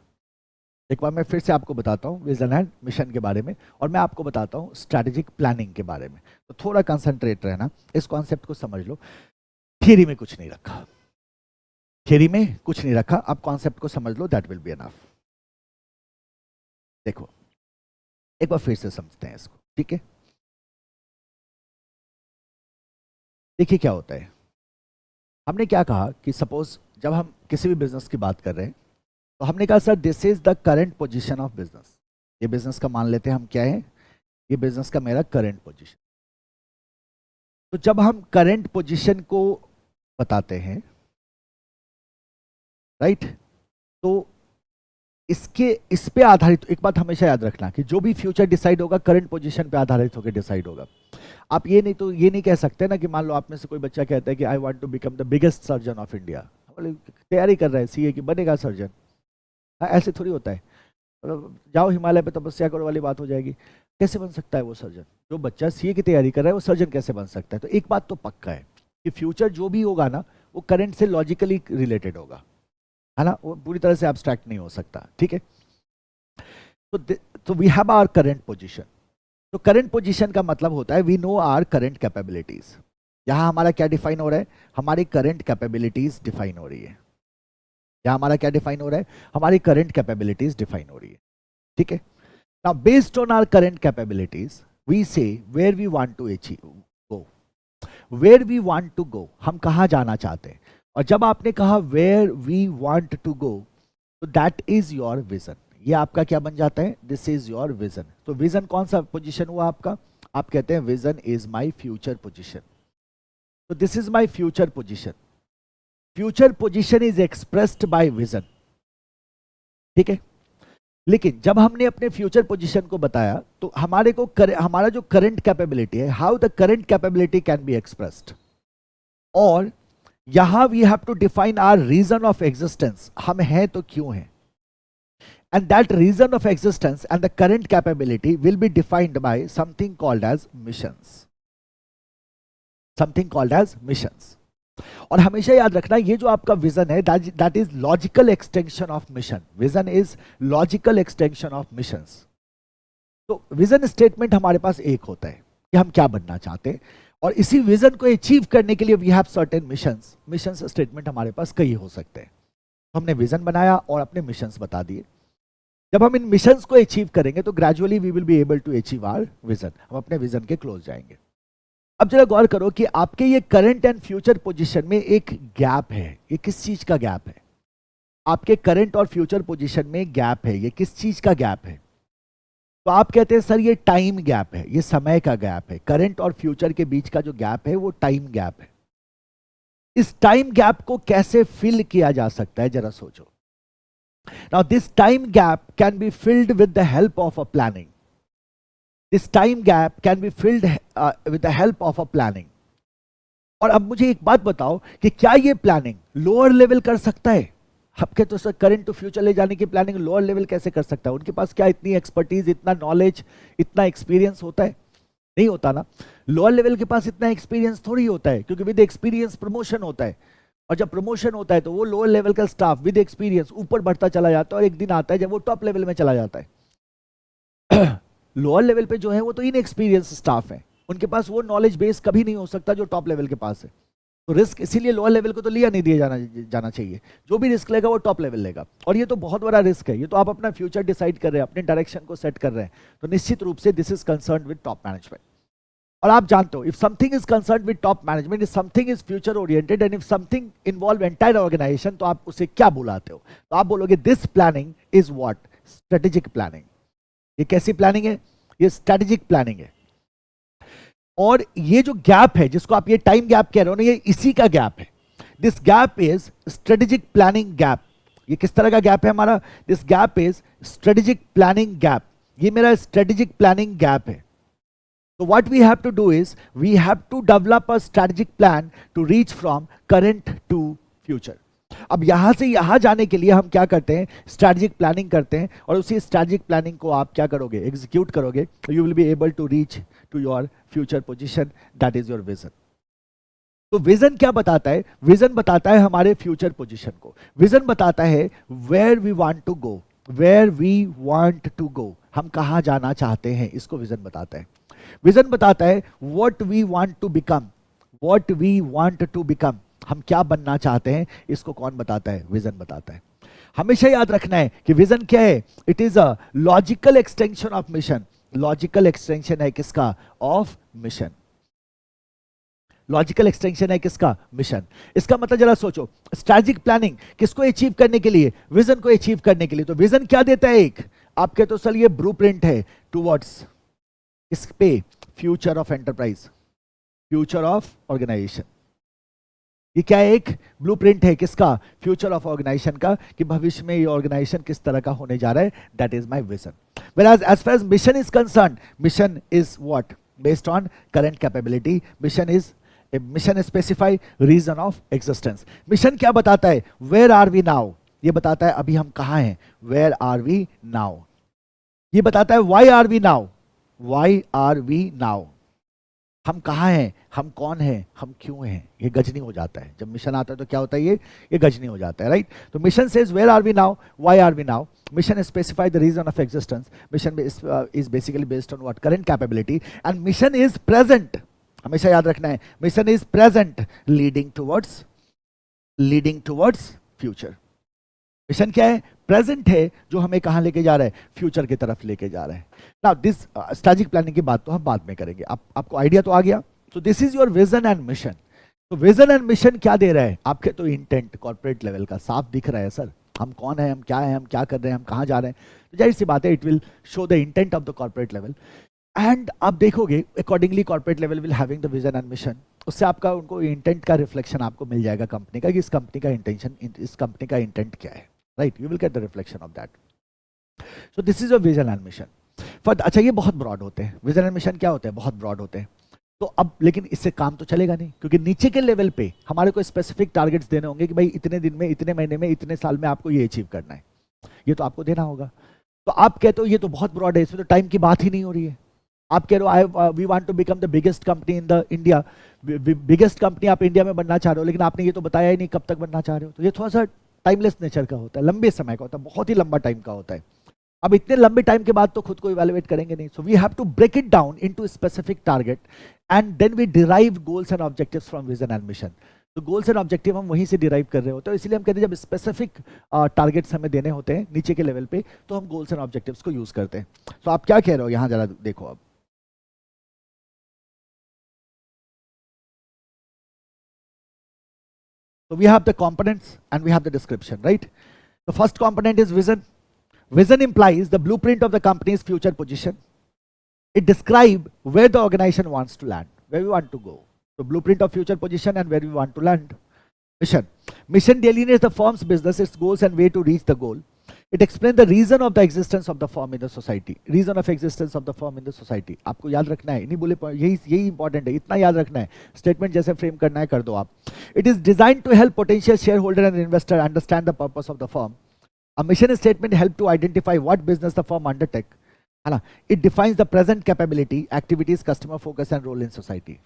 एक बार मैं फिर से आपको बताता हूं विजन एंड मिशन के बारे में, और मैं आपको बताता हूं स्ट्रैटेजिक प्लानिंग के बारे में। तो थोड़ा कंसंट्रेट रहना, इस कॉन्सेप्ट को समझ लो। थियरी में कुछ नहीं रखा, थियरी में कुछ नहीं रखा, आप कॉन्सेप्ट को समझ लो, दैट विल बी एनफ। देखो एक बार फिर से समझते हैं इसको, ठीक है। देखिए क्या होता है, हमने क्या कहा कि सपोज जब हम किसी भी बिजनेस की बात कर रहे हैं, तो हमने कहा sir this is the current position of business. ये बिजनेस का मान लेते हैं हम, क्या है ये बिजनेस का मेरा करंट पोजीशन। तो जब हम करंट पोजीशन को बताते हैं, राइट, तो इस पे आधारित एक बात हमेशा याद रखना कि जो भी फ्यूचर डिसाइड होगा करंट पोजीशन पे आधारित होकर डिसाइड होगा। आप ये नहीं कह सकते ना कि मान लो आप में से कोई बच्चा कहता है कि I want to become the biggest surgeon of India, तैयारी कर रहा है सीए की, बनेगा सर्जन। ऐसे थोड़ी होता है, मतलब जाओ हिमालय पे तपस्या करो वाली बात हो जाएगी। कैसे बन सकता है वो सर्जन? जो बच्चा सीए की तैयारी कर रहा है वो सर्जन कैसे बन सकता है? तो एक बात तो पक्का है कि फ्यूचर जो भी होगा ना वो करंट से लॉजिकली रिलेटेड होगा, है ना, वो पूरी तरह से एब्स्ट्रैक्ट नहीं हो सकता। ठीक है, तो we have our current position. तो करंट पोजीशन का मतलब होता है we know our current capabilities. यहां हमारा क्या डिफाइन हो रहा है? हमारी करंट कैपेबिलिटीज डिफाइन हो रही है। यहां हमारा क्या डिफाइन हो रहा है? हमारी करंट कैपेबिलिटीज डिफाइन हो रही है। ठीक है, now based on our current capabilities we say where we want to achieve go, where we want to go, हम कहां जाना चाहते हैं। और जब आपने कहा where we want to go, तो दैट इज योर विजन। ये आपका क्या बन जाता है? This is your vision. तो विजन कौन सा पोजीशन हुआ आपका? आप कहते हैं vision is my future position. तो this is my future position. Future position is expressed by vision. ठीक है, लेकिन जब हमने अपने फ्यूचर पोजीशन को बताया तो हमारा जो करंट कैपेबिलिटी है, how the current capability can be expressed, और यहां we have to define our reason of existence, हम हैं तो क्यों हैं। And that reason of existence and the current capability will be defined by something called as missions. Something called as missions. और हमेशा याद रखना ये जो आपका विजन है that is logical extension of mission. Vision is logical extension of missions. तो vision statement हमारे पास एक होता है कि हम क्या बनना चाहते हैं, और इसी विजन को अचीव करने के लिए we have certain missions. Missions statement हमारे पास कई हो सकते हैं। तो हमने विजन बनाया और अपने मिशंस बता दिए। जब हम इन मिशंस को अचीव करेंगे तो gradually we will be able to achieve our vision, हम अपने विजन के क्लोज जाएंगे। अब जरा गौर करो कि आपके ये करंट एंड फ्यूचर पोजीशन में एक गैप है। ये किस चीज का गैप है? आपके करंट और फ्यूचर पोजीशन में गैप है। ये किस चीज का गैप है? तो आप कहते हैं सर ये टाइम गैप है, ये समय का गैप है। करंट और फ्यूचर के बीच का जो गैप है वो टाइम गैप है। इस टाइम गैप को कैसे फिल किया जा सकता है, जरा सोचो। Now this time gap can be filled with the help of a planning. This time gap can be filled with the help of a planning. और अब मुझे एक बात बताओ कि क्या ये प्लानिंग लोअर लेवल कर सकता है? आपके तो सर करंट टू फ्यूचर ले जाने की प्लानिंग लोअर लेवल कैसे कर सकता है? उनके पास क्या इतनी एक्सपर्टीज, इतना नॉलेज, इतना एक्सपीरियंस होता है? नहीं होता ना। लोअर लेवल के पास इतना एक्सपीरियंस थोड़ी होता है, क्योंकि विद एक्सपीरियंस प्रमोशन होता है, और जब प्रमोशन होता है तो वो लोअर लेवल का स्टाफ विद एक्सपीरियंस ऊपर बढ़ता चला जाता है, और एक दिन आता है जब वो टॉप लेवल में चला जाता है। लोअर लेवल पे जो है वो तो इनएक्सपीरियंस स्टाफ है, उनके पास वो नॉलेज बेस कभी नहीं हो सकता जो टॉप लेवल के पास है। तो रिस्क इसीलिए लोअर लेवल को तो लिया नहीं दिया जाना चाहिए। जो भी रिस्क लेगा वो टॉप लेवल लेगा, और ये तो बहुत बड़ा रिस्क है। ये तो आप अपना फ्यूचर डिसाइड कर रहे हैं, अपने डायरेक्शन को सेट कर रहे हैं, तो निश्चित रूप से this is concern with top management. और आप जानते हो, if something is concern with top management, if something is future oriented, and if something involve entire organization, तो आप उसे क्या बुलाते हो? तो आप बोलोगे this planning is what? Strategic planning. ये कैसी प्लानिंग है? ये स्ट्रेटेजिक प्लानिंग है। और ये जो गैप है जिसको आप ये टाइम गैप कह रहे हो ना, ये इसी का गैप है. This gap is strategic planning gap. ये किस तरह का गैप है हमारा? This gap is strategic planning gap. ये मेरा स्ट्रेटेजिक प्लानिंग गैप है. So what we have to do is we have to develop a strategic plan to reach from current to future. अब यहां से यहां जाने के लिए हम क्या करते हैं? स्ट्रैटेजिक प्लानिंग करते हैं, और उसी स्ट्रैटेजिक प्लानिंग को आप क्या करोगे? एग्जीक्यूट करोगे. You will be able to reach to your future position. That is your vision. तो विजन क्या बताता है? विजन बताता है हमारे फ्यूचर पोजीशन को. विजन बताता है where we want to go. Where we want to go, हम कहां जाना चाहते हैं, इसको विजन बताता है. विजन बताता है what we want to become. What we want to become, हम क्या बनना चाहते हैं, इसको कौन बताता है? विजन बताता है. हमेशा याद रखना है कि विजन क्या है? It is a logical extension of mission. Logical extension है किसका? Of mission. लॉजिकल एक्सटेंशन है किसका? मिशन. इसका मतलब जरा सोचो, स्ट्रैटेजिक प्लानिंग किसको अचीव करने के लिए? विजन को अचीव करने के लिए. तो विजन क्या देता है? एक आपके तो चलिए ब्लूप्रिंट है टुवर्ड्स इस पे future of enterprise, future of organization. ये क्या है? एक ब्लूप्रिंट है किसका? फ्यूचर ऑफ ऑर्गेनाइजेशन का, कि भविष्य में ये ऑर्गेनाइजेशन किस तरह का होने जा रहा है. That is my vision. Whereas as far as mission is concerned, mission is what? Based on current capability. Mission specify reason of existence. mission क्या बताता है? Where are we now? ये बताता है अभी हम कहाँ हैं. Where are we now? ये बताता है why are we now? Why are we now? हम कहाँ हैं, हम कौन हैं, हम क्यों हैं. ये गजनी हो जाता है जब मिशन आता है. तो क्या होता है? ये गजनी हो जाता है, राइट. तो mission says where are we now, why are we now. Mission specify the reason of existence. Mission is basically based on what? Current capability. And mission is present. हमेशा याद रखना है, mission is present leading towards future. Mission क्या है? Present है, जो हमें कहां लेके जा रहा है? फ्यूचर की तरफ लेके जा रहा है. नाउ दिस स्ट्रैटेजिक प्लानिंग की बात तो हम बाद में करेंगे. आपको आइडिया तो आ गया. तो this is your vision and mission. तो विजन एंड मिशन क्या दे रहा है आपके? तो इंटेंट कॉर्पोरेट लेवल का साफ दिख रहा है. सर हम कौन है, हम क्या है, हम क्या कर रहे हैं, हम कहां जा रहे हैं. तो जाहिर सी बात है, it will show the intent of the corporate level. And आप देखोगे accordingly corporate level will having the vision and mission. उससे आपका उनको इंटेंट का रिफ्लेक्शन आपको मिल जाएगा कंपनी का, कि इस कंपनी का इंटेंशन, इस कंपनी का इंटेंट क्या है. Right, you will get the reflection of that. So this is your vision and mission. अच्छा, ये बहुत ब्रॉड होते हैं. विजन एंड मिशन क्या होते हैं? बहुत ब्रॉड होते हैं. तो अब लेकिन इससे काम तो चलेगा नहीं, क्योंकि नीचे के लेवल पे हमारे को स्पेसिफिक टारगेट्स देने होंगे कि भाई इतने दिन में, इतने महीने में, इतने साल में आपको ये अचीव करना है. ये तो आपको देना होगा. तो आप कहते हो ये तो बहुत ब्रॉड है, इसमें तो टाइम की बात ही नहीं हो रही है. आप कह रहे हो we want to become the biggest company in the India. Biggest company आप इंडिया में बनना चाह रहे हो, लेकिन आपने ये तो बताया ही नहीं कब तक बनना चाह रहे हो. तो ये थोड़ा सा टाइमलेस नेचर का होता है, लंबे समय का होता है, बहुत ही लंबा टाइम का होता है. अब इतने लंबे टाइम के बाद तो खुद को इवैल्यूएट करेंगे नहीं. So we have to break it down into specific target, and then we derive goals and objectives from vision and mission. तो गोल्स एंड ऑब्जेक्टिव हम वहीं से डिराइव कर रहे होते हैं. इसलिए हम कहते हैं जब स्पेसिफिक टारगेट्स हमें देने होते हैं नीचे के लेवल पे, तो हम गोल्स एंड ऑब्जेक्टिव्स को यूज करते हैं. तो आप क्या कह रहे हो यहां, जरा देखो. अब so we have the components and we have the description, right? The first component is vision. Vision implies the blueprint of the company's future position. It describes where the organization wants to land, where we want to go. So blueprint of future position and where we want to land. Mission. Mission delineates the firm's business, its goals and way to reach the goal. It explains the reason of the existence of the firm in the society. Reason of existence of the firm in the society. आपको याद रखना है, नहीं बोले यही important है, इतना याद रखना है. स्टेटमेंट जैसे फ्रेम करना है कर दो आप. It is designed to help potential shareholder and investor understand the purpose of the firm. A mission statement help to identify what business the firm undertake. है ना? It defines the present capability, activities, customer focus and role in society.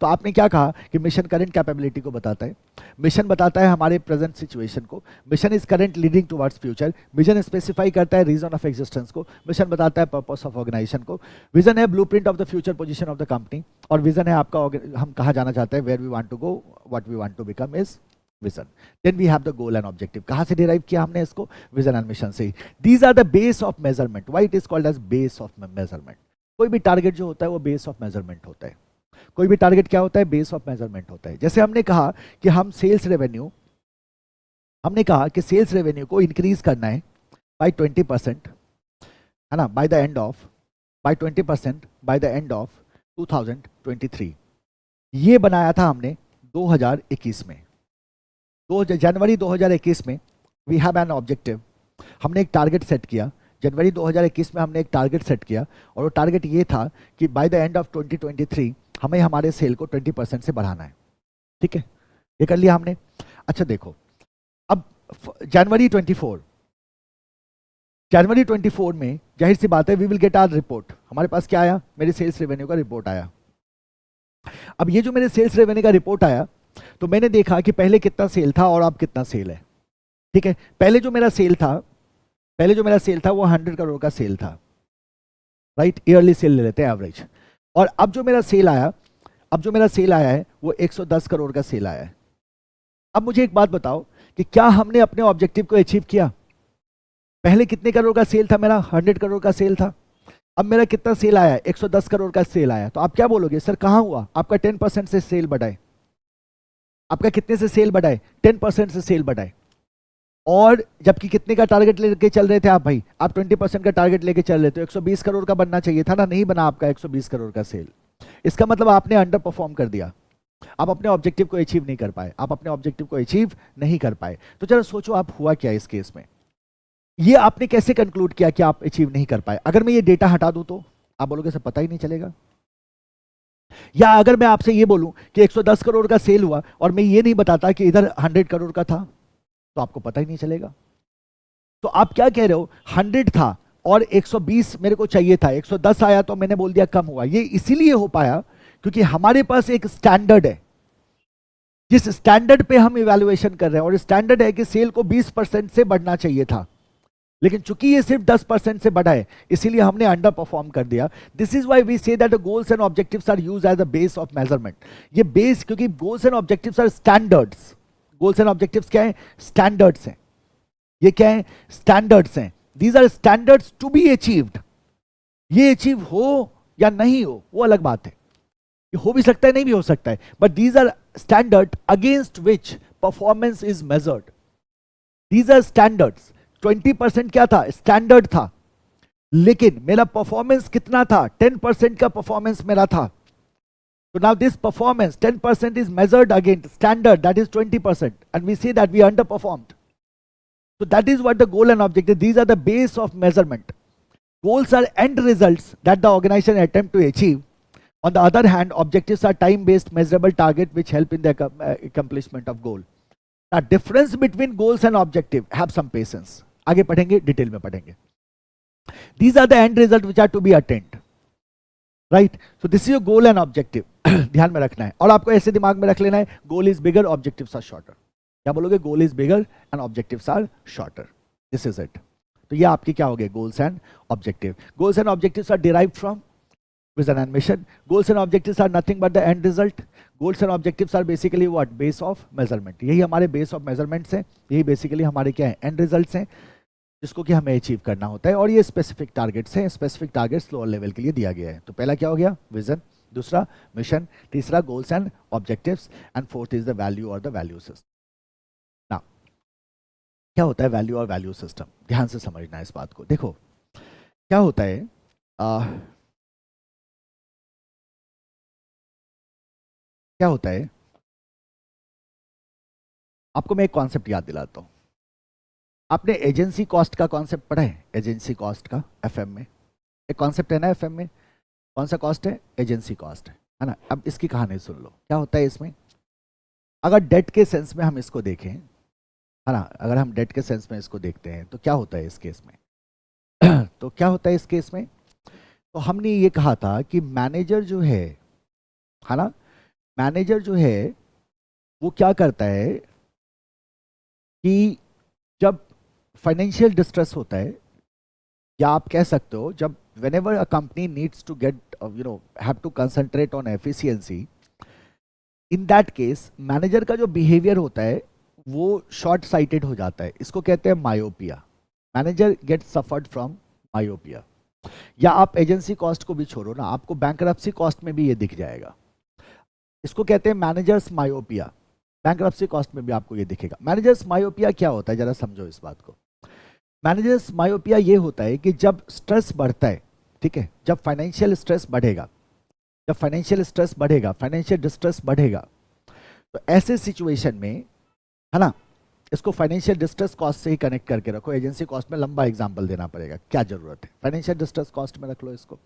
तो आपने क्या कहा कि mission current capability को बताता है, मिशन बताता है हमारे प्रेजेंट सिचुएशन को, mission is current leading towards future, vision specify करता है रीजन ऑफ एग्जिस्टेंस को, मिशन बताता है पर्पस ऑफ ऑर्गेनाइजेशन को, विजन है blueprint of the future position of the company, और विजन है आपका हम कहाँ जाना चाहते हैं, where we want to go, what we want to become is vision. Then we have the goal and objective. कहाँ से डिराइव किया हमने इसको? विजन एंड मिशन से. These are the base of measurement. Why it is called as base of measurement. कोई भी target जो होता है वो बेस ऑफ मेजरमेंट होता है. कोई भी टारगेट क्या होता है? बेस ऑफ मेजरमेंट होता है. जैसे हमने कहा कि हम सेल्स रेवेन्यू, हमने कहा कि सेल्स रेवेन्यू को इंक्रीज करना है बाय 20%, है ना, by 20% by the end of 2023, ये बनाया था हमने 2021 में। जनवरी 2021 में वी हैव एन ऑब्जेक्टिव, हमने एक टारगेट सेट किया। जनवरी 2021 में हमने एक टारगेट सेट किया और वो टारगेट ये था कि बाय द एंड ऑफ 2023 हमें हमारे सेल को 20% से बढ़ाना है। ठीक है, ये कर लिया हमने। अच्छा देखो, अब जनवरी 24 में जाहिर सी बात है we will get our report. हमारे पास क्या आया? मेरे सेल्स रेवेन्यू का रिपोर्ट आया। अब ये जो मेरे सेल्स रेवेन्यू का रिपोर्ट आया, तो मैंने देखा कि पहले कितना सेल था और अब कितना सेल है। ठीक है, पहले जो मेरा सेल था वो 100 करोड़ का सेल था, राइट? ईयरली सेल ले लेते हैं एवरेज। और अब जो मेरा सेल आया है वो 110 करोड़ का सेल आया है। अब मुझे एक बात बताओ कि क्या हमने अपने ऑब्जेक्टिव को अचीव किया? पहले कितने करोड़ का सेल था मेरा? 100 करोड़ का सेल था। अब मेरा कितना सेल आया? 110 करोड़ का सेल आया। तो आप क्या बोलोगे, सर कहां हुआ? आपका 10% से सेल बढ़ाए। आपका कितने से सेल बढ़ाए? 10% से सेल बढ़ाए। और जबकि कितने का टारगेट लेके चल रहे थे आप भाई? आप 20% का टारगेट लेके चल रहे थे। 120 करोड़ का बनना चाहिए था ना, नहीं बना आपका 120 करोड़ का सेल। इसका मतलब आपने अंडर परफॉर्म कर दिया, आप अपने ऑब्जेक्टिव को अचीव नहीं कर पाए। तो जरा सोचो आप हुआ क्या इस केस में? ये आपने कैसे कंक्लूड किया कि आप अचीव नहीं कर पाए? अगर मैं ये डेटा हटा दूं तो आप बोलोगे सर पता ही नहीं चलेगा। या अगर मैं आपसे ये बोलूं कि 110 करोड़ का सेल हुआ और मैं ये नहीं बताता कि इधर 100 करोड़ का था, तो आपको पता ही नहीं चलेगा। तो आप क्या कह रहे हो? 100 था और 120 मेरे को चाहिए था, 110 आया तो मैंने बोल दिया कम हुआ। ये इसीलिए हो पाया क्योंकि हमारे पास एक स्टैंडर्ड है, जिस स्टैंडर्ड पे हम इवैल्यूएशन कर रहे हैं। और स्टैंडर्ड है कि सेल को 20% से बढ़ना चाहिए था, लेकिन चूंकि ये सिर्फ 10% से बढ़ा है, इसीलिए हमने अंडर परफॉर्म कर दिया। This is why we say that goals and objectives are used as a base of measurement. ये बेस, क्योंकि goals and objectives are standards. Goals and objectives क्या है? स्टैंडर्ड्स हैं। ये क्या है? स्टैंडर्ड्स हैं। These are standards to be achieved. ये अचीव हो या नहीं हो वो अलग बात है, ये हो भी सकता है नहीं भी हो सकता है, but these are standard against which performance is measured. These are standards. 20% क्या था? स्टैंडर्ड था, लेकिन मेरा परफॉर्मेंस कितना था? 10% का परफॉर्मेंस मेरा था। So now this performance 10% is measured against standard, that is 20%, and we say that we underperformed. So that is what the goal and objective, these are the base of measurement. Goals are end results that the organization attempt to achieve. On the other hand, objectives are time-based measurable target which help in the accomplishment of goal. Now difference between goals and objective, have some patience. आगे पढ़ेंगे, detail में पढ़ेंगे. These are the end results which are to be attained. Right? So this is your goal and objective. ध्यान में रखना है और आपको ऐसे दिमाग में रख लेना है, goal is bigger, objectives are shorter. क्या बोलोगे? Goal is bigger and objectives are shorter. This is it. तो ये आपके क्या हो गए? Goals and objective. Goals and objectives are derived from vision and mission. Goals and objectives are nothing but the end result. Goals and objectives are basically what? Base of measurement. यही हमारे base of measurements हैं, यही basically हमारे क्या है? And results हैं, जिसको कि हमें अचीव करना होता है. और ये स्पेसिफिक टारगेट्स हैं. स्पेसिफिक टारगेट्स लोअर लेवल के लिए दिया गया है. तो पहला क्या हो गया? विजन. दूसरा मिशन. तीसरा goals and objectives. And fourth is the value और द वैल्यू सिस्टम. नाउ क्या होता है वैल्यू और वैल्यू सिस्टम? ध्यान से समझना है इस बात को. देखो क्या होता है, क्या होता है, आपको मैं एक कॉन्सेप्ट याद दिलाता हूं. आपने एजेंसी कॉस्ट का कॉन्सेप्ट पढ़ा है? एजेंसी कॉस्ट का एफएम में एक कॉन्सेप्ट है ना. एफएम में कौन सा कॉस्ट है? एजेंसी कॉस्ट है ना. अब इसकी कहानी सुन लो. क्या होता है इसमें? अगर डेट के सेंस में हम इसको देखें, है ना, अगर हम डेट के सेंस में इसको देखते हैं तो क्या होता है इस केस में? तो क्या होता है इस केस में? तो हमने ये कहा था कि मैनेजर जो है ना, मैनेजर जो है वो क्या करता है कि जब फाइनेंशियल डिस्ट्रेस होता है, या आप कह सकते हो जब whenever a company needs to get have to concentrate on efficiency, in that case manager का जो बिहेवियर होता है वो शॉर्ट साइटेड हो जाता है. इसको कहते हैं myopia. Manager get suffered from myopia. या आप एजेंसी कॉस्ट को भी छोड़ो ना, आपको बैंकरप्सी कॉस्ट में भी ये दिख जाएगा. इसको कहते हैं मैनेजर्स मायोपिया. बैंकरप्सी कॉस्ट में भी आपको ये दिखेगा. मैनेजर्स मायोपिया क्या होता है, जरा समझो इस बात को. मैनेजर्स मायोपिया ये होता है कि जब स्ट्रेस बढ़ता है, ठीक है, जब फाइनेंशियल स्ट्रेस बढ़ेगा, जब फाइनेंशियल स्ट्रेस बढ़ेगा, फाइनेंशियल डिस्ट्रेस बढ़ेगा, तो ऐसे सिचुएशन में, है ना, इसको फाइनेंशियल डिस्ट्रेस कॉस्ट से ही कनेक्ट करके रखो। एजेंसी कॉस्ट में लंबा एग्जांपल देना पड़ेगा, क्या जरूरत है, फाइनेंशियल डिस्ट्रेस कॉस्ट में रख लो इसको।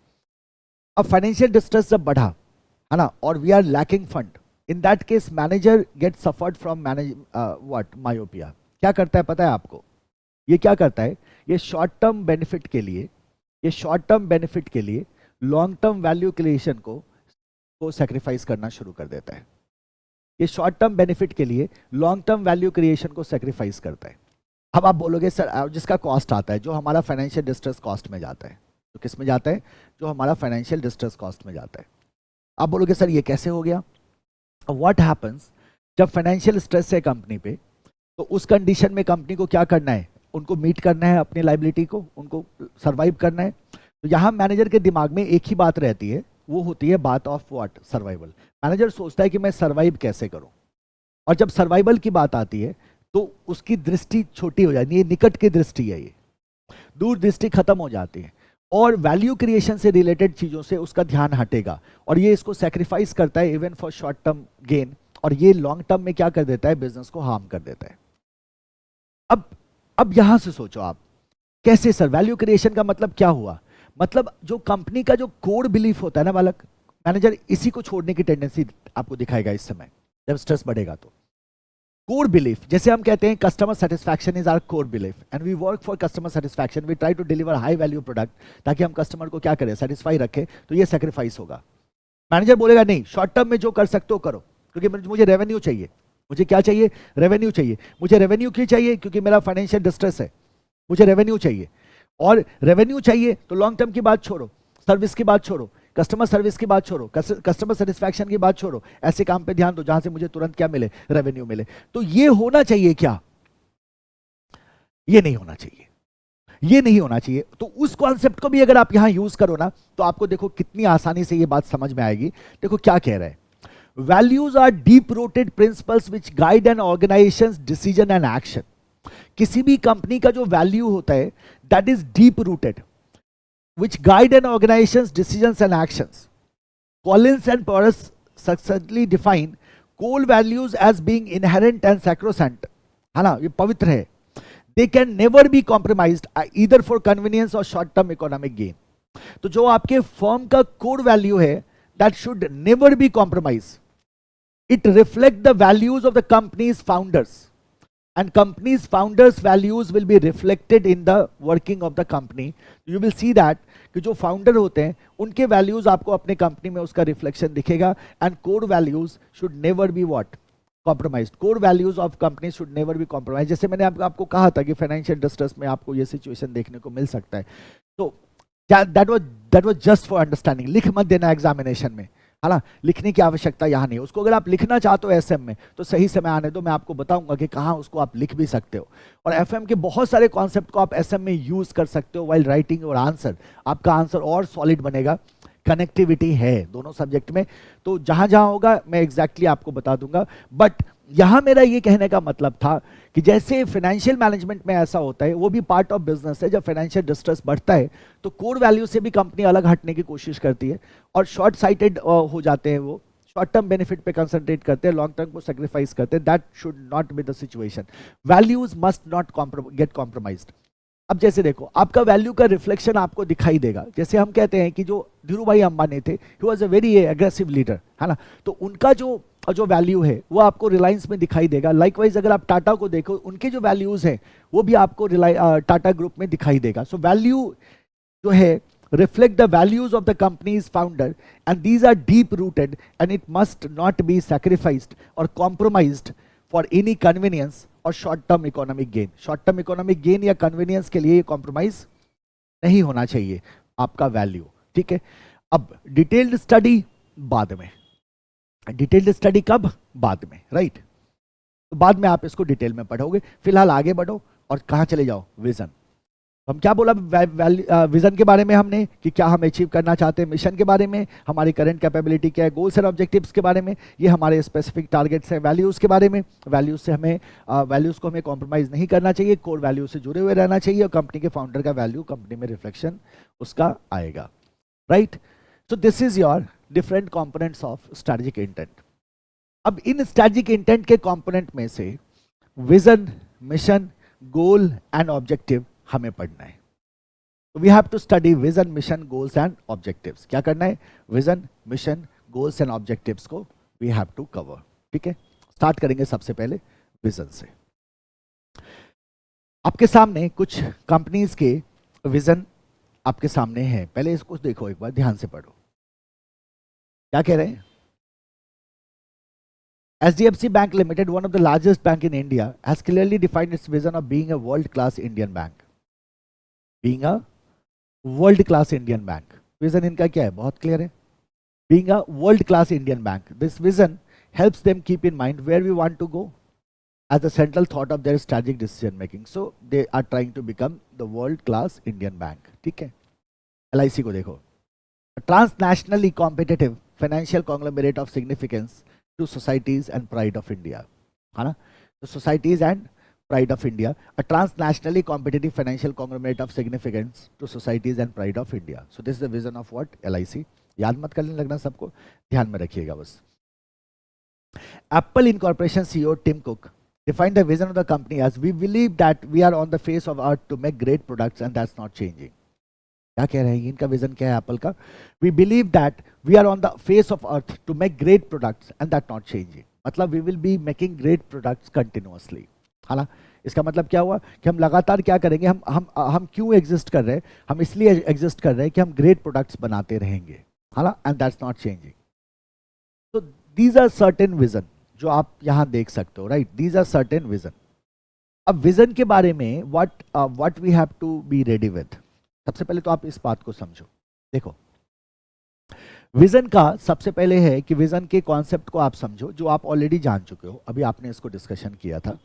अब फाइनेंशियल डिस्ट्रेस जब बढ़ा, है ना, और we are lacking fund, in that case manager get suffered from what myopia. क्या करता है पता है आपको, ये क्या करता है, ये शॉर्ट टर्म बेनिफिट के लिए, ये शॉर्ट टर्म बेनिफिट के लिए लॉन्ग टर्म वैल्यू क्रिएशन को सेक्रीफाइस करना शुरू कर देता है। ये शॉर्ट टर्म बेनिफिट के लिए लॉन्ग टर्म वैल्यू क्रिएशन को सेक्रीफाइस करता है। अब आप बोलोगे सर जिसका कॉस्ट आता है, जो हमारा फाइनेंशियल डिस्ट्रेस कॉस्ट में जाता है, तो किस में जाता है, जो हमारा फाइनेंशियल डिस्ट्रेस कॉस्ट में जाता है। आप बोलोगे सर ये कैसे हो गया। व्हाट हैपन्स, जब फाइनेंशियल स्ट्रेस है कंपनी पे, तो उस कंडीशन में कंपनी को क्या करना है, उनको मीट करना है अपनी लाइबिलिटी को, उनको सर्वाइव करना है। तो यहाँ मैनेजर के दिमाग में एक ही बात रहती है, वो होती है बात ऑफ व्हाट, सर्वाइवल। मैनेजर सोचता है कि मैं सर्वाइव कैसे करूं, और जब सर्वाइवल की बात आती है तो उसकी दृष्टि छोटी हो जाती है, ये निकट की दृष्टि है, ये दूर दृष्टि खत्म हो जाती है, और वैल्यू क्रिएशन से रिलेटेड चीजों से उसका ध्यान हटेगा, और ये इसको सेक्रीफाइस करता है even for short term gain, और ये लॉन्ग टर्म में क्या कर देता है, बिजनेस को हार्म कर देता है। अब यहां से सोचो आप, कैसे सर, वैल्यू क्रिएशन का मतलब क्या हुआ, मतलब जो कंपनी का जो कोर बिलीफ होता है ना बालक, मैनेजर इसी को छोड़ने की टेंडेंसी आपको दिखाएगा इस समय जब स्ट्रेस बढ़ेगा। तो कोर बिलीफ, जैसे हम कहते हैं customer satisfaction is our core belief and we work for customer satisfaction, we try to deliver high value product, ताकि हम कस्टमर को क्या करें, सेटिस्फाई रखें। तो ये सेक्रीफाइस होगा। मैनेजर बोलेगा नहीं, शॉर्ट टर्म में जो कर सकते हो करो, क्योंकि मुझे रेवेन्यू चाहिए। मुझे क्या चाहिए, रेवेन्यू चाहिए। मुझे रेवेन्यू क्यों चाहिए, क्योंकि मेरा फाइनेंशियल डिस्ट्रेस है, मुझे रेवेन्यू चाहिए। और रेवेन्यू चाहिए तो लॉन्ग टर्म की बात छोड़ो, सर्विस की बात छोड़ो, कस्टमर सर्विस की बात छोड़ो, कस्टमर सेटिस्फैक्शन की बात छोड़ो, ऐसे काम पे ध्यान दो जहां से मुझे तुरंत क्या मिले, रेवेन्यू मिले। तो ये होना चाहिए क्या, ये नहीं होना चाहिए, ये नहीं होना चाहिए। तो उस कॉन्सेप्ट को भी अगर आप यहां यूज करो ना, तो आपको देखो कितनी आसानी से ये बात समझ में आएगी। देखो क्या कह रहा है, values are deep rooted principles which guide an organisations decision and action. किसी भी कंपनी का जो वैल्यू होता है, that is deep rooted, which guide an organization's decisions and actions. Collins and Porras successfully define core values as being inherent and sacrosanct. है ना, ये पवित्र है। They can never be compromised either for convenience or short-term economic gain. तो जो आपके firm का core value है, that should never be compromised. It reflects the values of the company's founders. And company's founders values will be reflected in the working of the company. You will see that कि जो founder होते हैं उनके values आपको अपने company में उसका reflection दिखेगा। And core values should never be what, compromised. Core values of company should never be compromise. जैसे मैंने आपको कहा था कि फाइनेंशियल डिस्ट्रेस में आपको ये सिचुएशन देखने को मिल सकता है। तो that was just for understanding. लिख मत देना एग्जामिनेशन में, है ना, लिखने की आवश्यकता यहाँ नहीं। उसको अगर आप लिखना चाहते हो एसएम में, तो सही समय आने दो, मैं आपको बताऊंगा कि कहाँ उसको आप लिख भी सकते हो। और एफएम के बहुत सारे कॉन्सेप्ट को आप एसएम में यूज कर सकते हो व्हाइल राइटिंग योर आंसर। आपका आंसर और सॉलिड बनेगा। कनेक्टिविटी है दोनों सब्जेक्ट में, तो जहां जहां होगा मैं एग्जैक्टली आपको बता दूंगा। बट यहां मेरा ये कहने का मतलब था कि जैसे फाइनेंशियल मैनेजमेंट में ऐसा होता है, वो भी पार्ट ऑफ बिजनेस है। जब फाइनेंशियल डिस्ट्रेस बढ़ता है तो कोर वैल्यू से भी कंपनी अलग हटने की कोशिश करती है, और शॉर्ट साइटेड हो जाते हैं, वो शॉर्ट टर्म बेनिफिट पे कंसंट्रेट करते हैं, लॉन्ग टर्म को सेक्रीफाइस करते हैं। That should not be the situation. Values must not gate compromised. अब जैसे देखो, आपका वैल्यू का रिफ्लेक्शन आपको दिखाई देगा। जैसे हम कहते हैं कि जो धीरू भाई अंबानी थे, he was a very aggressive leader, है ना, तो उनका जो वैल्यू है वो आपको रिलायंस में दिखाई देगा। लाइकवाइज अगर आप टाटा को देखो, उनके जो वैल्यूज हैं वो भी आपको टाटा ग्रुप में दिखाई देगा। सो वैल्यू जो है reflect the values of the company's founder, and these are deep rooted and it must not be sacrificed or compromised for any convenience or short term economic gain. short term economic gain या convenience के लिए compromise नहीं होना चाहिए आपका value, ठीक है। अब detailed study बाद में, detailed study कब, बाद में, right? तो बाद में आप इसको डिटेल में पढ़ोगे। फिलहाल आगे बढ़ो और कहाँ चले जाओ, विजन। हम क्या बोला विजन के बारे में हमने, कि क्या हम अचीव करना चाहते हैं, मिशन के बारे में, हमारी करंट कैपेबिलिटी क्या है, गोल्स एंड ऑब्जेक्टिव्स के बारे में, ये हमारे स्पेसिफिक टारगेट्स हैं। वैल्यूज़ के बारे में, वैल्यूज़ से हमें वैल्यूज़ को हमें कॉम्प्रोमाइज़ नहीं करना चाहिए, कोर वैल्यूज से जुड़े हुए रहना चाहिए, और कंपनी के फाउंडर का वैल्यू कंपनी में रिफ्लेक्शन उसका आएगा, right. So this is your different components of strategic intent. अब इन स्ट्रेटेजिक इंटेंट के कंपोनेंट में से vision, mission, goal and objective हमें पढ़ना है. We have to study vision, mission, goals and objectives. क्या करना है? Vision, mission, goals and objectives को वी हैव टू कवर. ठीक है, स्टार्ट करेंगे सबसे पहले विजन से. आपके सामने कुछ कंपनीज के विजन आपके सामने है. पहले इसको देखो, एक बार ध्यान से पढ़ो. क्या कह रहे हैं? HDFC Bank Limited, one of the largest bank in India, has clearly defined its vision of being a world-class Indian bank. Being a world-class Indian bank. Vision इनका क्या है? बहुत clear है. Being a world-class Indian bank. This vision helps them keep in mind where we want to go as the central thought of their strategic decision making. So they are trying to become the world-class Indian bank. ठीक है. LIC को देखो. A transnationally competitive financial conglomerate of significance to societies and pride of India. है ना? So societies and pride of India. A transnationally competitive financial conglomerate of significance to societies and pride of India. So this is the vision of what? LIC. याद मत करने लगना सबको, ध्यान में रखिएगा बस. Apple Incorporation CEO Tim Cook defined the vision of the company as we believe that we are on the face of earth to make great products and that's not changing. क्या कह रहे हैं? इनका विजन क्या है Apple का? We believe that we are on the face of earth to make great products and that not changing. मतलब we will be making great products continuously. है ना? इसका मतलब क्या हुआ कि हम लगातार क्या करेंगे? हम क्यों एग्जिस्ट कर रहे हैं? हम इसलिए एग्जिस्ट कर रहे हैं कि हम ग्रेट प्रोडक्ट्स बनाते रहेंगे. है ना? And that's not changing. तो दीज आर सर्टेन विजन जो आप यहाँ देख सकते हो. Right, these are certain vision. अब विजन के बारे में what we have to be ready with. सबसे पहले तो आप इस बात को समझो. देखो, विजन का सबसे पहले है कि विजन के कॉन्सेप्ट को आप समझो जो आप ऑलरेडी जान चुके हो. अभी आपने इसको डिस्कशन किया था.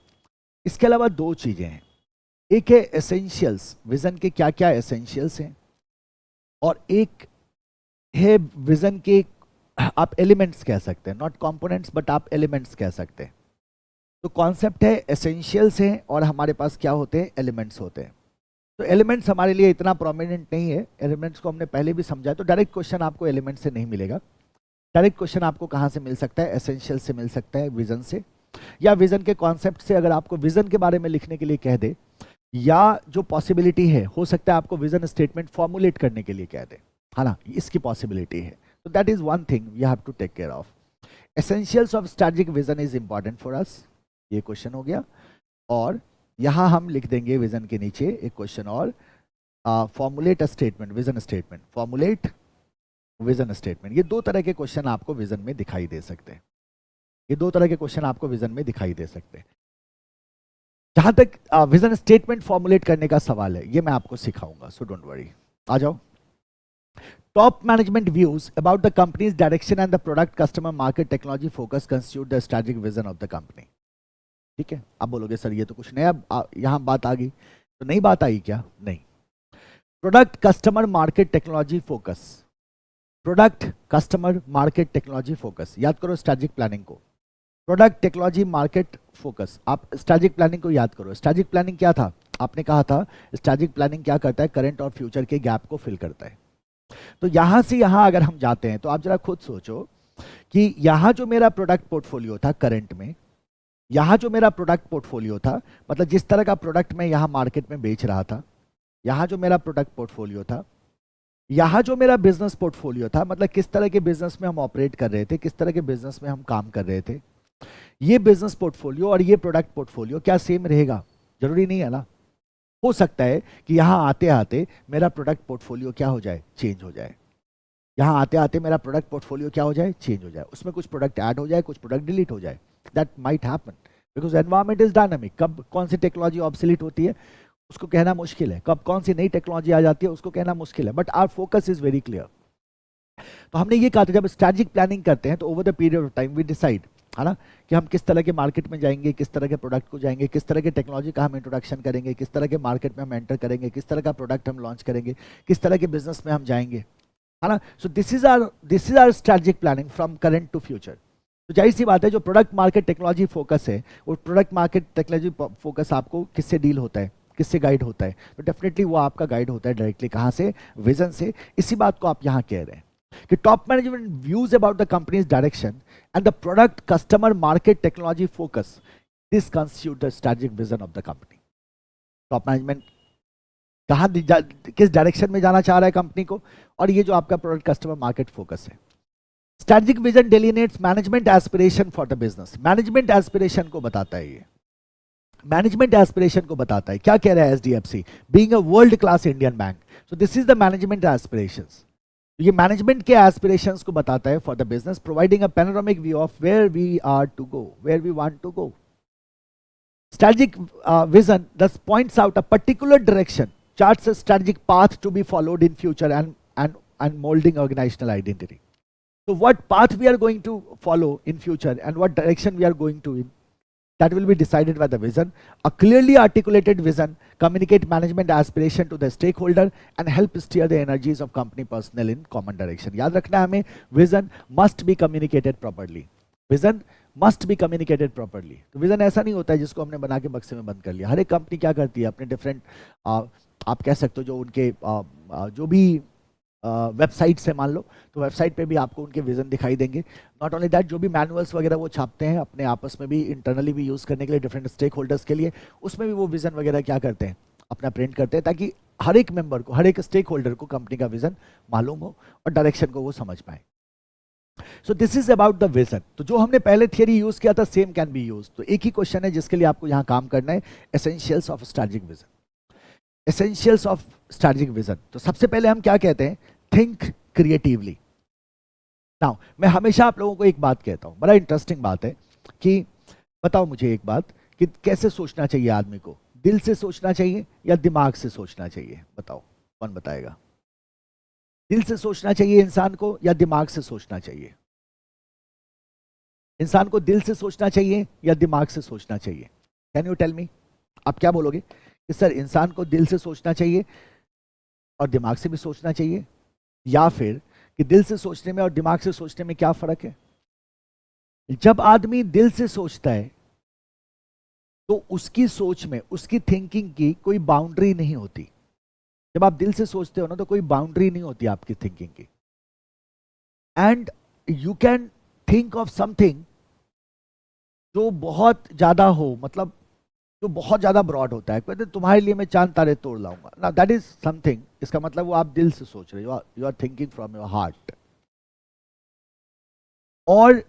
इसके अलावा दो चीजें हैं. एक है एसेंशियल्स, विजन के क्या क्या एसेंशियल्स हैं, और एक है विजन के आप एलिमेंट्स कह सकते हैं, नॉट कंपोनेंट्स बट आप एलिमेंट्स कह सकते हैं. तो कॉन्सेप्ट है एसेंशियल्स हैं और हमारे पास क्या होते हैं? एलिमेंट्स होते हैं. तो एलिमेंट्स हमारे लिए इतना प्रोमिनेंट नहीं है. एलिमेंट्स को हमने पहले भी समझा. तो डायरेक्ट क्वेश्चन आपको एलिमेंट से नहीं मिलेगा. डायरेक्ट क्वेश्चन आपको कहाँ से मिल सकता है? एसेंशियल से मिल सकता है, विजन से, या विजन के कॉन्सेप्ट से. अगर आपको विजन के बारे में लिखने के लिए कह दे, या जो पॉसिबिलिटी है, हो सकता है आपको विजन स्टेटमेंट फॉर्मुलेट करने के लिए कह दे. है ना? इसकी पॉसिबिलिटी है. तो that is one thing we have to take care of. Essentials of strategic vision is important for us. ये क्वेश्चन हो गया. और यहां हम लिख देंगे विजन के नीचे एक क्वेश्चन और, formulate a statement, vision statement, formulate vision statement. ये दो तरह के क्वेश्चन आपको विजन में दिखाई दे सकते हैं. ये दो तरह के क्वेश्चन आपको विजन में दिखाई दे सकते हैं. जहां तक विजन स्टेटमेंट फॉर्मुलेट करने का सवाल है, ये मैं आपको सिखाऊंगा, सो डोंट वरी. आ जाओ. Top management views about the company's direction and the product, customer, market, technology focus constitute the strategic vision of the company. ठीक है. आप बोलोगे सर ये तो कुछ नया यहां बात आ गई. तो नई बात आई क्या? नहीं. Product, customer, market, technology focus. Product, customer, market, technology focus. याद करो स्ट्रेटेजिक प्लानिंग को. Product, technology, market, focus. आप स्ट्रेटेजिक प्लानिंग को याद करो. स्ट्रेटेजिक प्लानिंग क्या था? आपने कहा था स्ट्रेटेजिक प्लानिंग क्या करता है? करंट और फ्यूचर के गैप को फिल करता है. तो यहां से यहां अगर हम जाते हैं तो आप जरा खुद सोचो कि यहां जो मेरा प्रोडक्ट पोर्टफोलियो था करंट में, यहां जो मेरा प्रोडक्ट पोर्टफोलियो था, मतलब जिस तरह का प्रोडक्ट मैं यहां मार्केट में बेच रहा था, यहां जो मेरा प्रोडक्ट पोर्टफोलियो था, यहां जो मेरा बिजनेस पोर्टफोलियो था, मतलब किस तरह के बिजनेस में हम ऑपरेट कर रहे थे, किस तरह के बिजनेस में हम काम कर रहे थे, ये बिजनेस पोर्टफोलियो और ये प्रोडक्ट पोर्टफोलियो क्या सेम रहेगा? जरूरी नहीं है ना. हो सकता है कि यहां आते आते मेरा प्रोडक्ट पोर्टफोलियो क्या हो जाए? चेंज हो जाए. यहां आते आते मेरा प्रोडक्ट पोर्टफोलियो क्या हो जाए? चेंज हो जाए. उसमें कुछ प्रोडक्ट ऐड हो जाए, कुछ प्रोडक्ट डिलीट हो जाए. That might happen because environment is dynamic. कब कौन सी टेक्नोलॉजी ऑब्सोलीट होती है उसको कहना मुश्किल है, कब कौन सी नई टेक्नोलॉजी आ जाती है उसको कहना मुश्किल है. But our focus is very clear. तो हमने ये कहा था जब स्ट्रेटेजिक प्लानिंग करते हैं तो over the period of time we decide, है ना, कि हम किस तरह के मार्केट में जाएंगे, किस तरह के प्रोडक्ट को जाएंगे, किस तरह के टेक्नोलॉजी का हम इंट्रोडक्शन करेंगे, किस तरह के मार्केट में हम एंटर करेंगे, किस तरह का प्रोडक्ट हम लॉन्च करेंगे, किस तरह के बिजनेस में हम जाएंगे, है ना. So this is our strategic planning from current to future. तो जाहिर सी बात है जो प्रोडक्ट मार्केट टेक्नोलॉजी फोकस है, वो प्रोडक्ट मार्केट टेक्नोलॉजी फोकस आपको किससे डील होता है, किससे गाइड होता है? तो डेफिनेटली वो आपका गाइड होता है डायरेक्टली. कहाँ से? विजन से. इसी बात को आप यहाँ कह रहे हैं. कि top management views about the company's direction and the product customer market technology focus, this constitute the strategic vision of the company. Top management कहाँ किस डायरेक्शन में जाना चाह रहा है कंपनी को, और ये जो आपका प्रोडक्ट कस्टमर मार्केट फोकस है। Strategic vision delineates management aspiration for the business. Management aspiration को बताता है, ये मैनेजमेंट एस्पिरेशन को बताता है। क्या कह रहा है HDFC, being a world class Indian bank, so this is the management aspirations. ये मैनेजमेंट के एस्पिरेशंस को बताता है for the business, providing a panoramic view of where we are to go, where we want to go. Strategic vision thus points out a particular direction, charts a strategic path to be followed in future, and molding organizational identity. So what path we are going to follow in future and what direction we are going to in, that will be decided by the vision. A clearly articulated vision communicate management aspiration to the stakeholder and help steer the energies of company personnel in common direction. याद रखना हमें, vision must be communicated properly. Vision must be communicated properly. तो vision ऐसा नहीं होता है जिसको हमने बना के बक्से में बंद कर लिया। हर एक कंपनी क्या करती है, अपने डिफरेंट आप कह सकते हो जो उनके जो भी वेबसाइट्स है, मान लो तो वेबसाइट पे भी आपको उनके विजन दिखाई देंगे। नॉट ओनली दैट, जो भी मैनुअल्स वगैरह वो छापते हैं अपने आपस में भी इंटरनली भी यूज़ करने के लिए डिफरेंट स्टेक होल्डर्स के लिए, उसमें भी वो विजन वगैरह क्या करते हैं, अपना प्रिंट करते हैं, ताकि हर एक मेंबर को, हर एक स्टेक होल्डर को कंपनी का विजन मालूम हो और डायरेक्शन को वो समझ पाए। सो this is about the vision. तो जो हमने पहले थियरी यूज किया था सेम कैन बी यूज। तो एक ही क्वेश्चन है जिसके लिए आपको यहां काम करना है, essentials of strategic vision. Essentials of strategic vision, तो सबसे पहले हम क्या कहते हैं, थिंक क्रिएटिवली। नाउ मैं हमेशा आप लोगों को एक बात कहता हूं, बड़ा इंटरेस्टिंग बात है कि बताओ मुझे एक बात कि कैसे सोचना चाहिए आदमी को, दिल से सोचना चाहिए या दिमाग से सोचना चाहिए? बताओ, कौन बताएगा? दिल से सोचना चाहिए इंसान को या दिमाग से सोचना चाहिए? इंसान को दिल से सोचना चाहिए या दिमाग से सोचना चाहिए? Can you tell me? आप क्या बोलोगे कि सर इंसान को दिल से सोचना चाहिए और दिमाग से भी सोचना चाहिए, या फिर कि दिल से सोचने में और दिमाग से सोचने में क्या फर्क है? जब आदमी दिल से सोचता है तो उसकी सोच में, उसकी थिंकिंग की कोई बाउंड्री नहीं होती। जब आप दिल से सोचते हो ना तो कोई बाउंड्री नहीं होती आपकी थिंकिंग की, and you can think of something जो बहुत ज्यादा हो, मतलब जो बहुत ज्यादा ब्रॉड होता है। कहते तुम्हारे लिए मैं चांद तारे तोड़ लाऊंगा ना, दैट इज समथिंग, इसका मतलब वो आप दिल से सोच रहे हो, you are thinking from your heart. और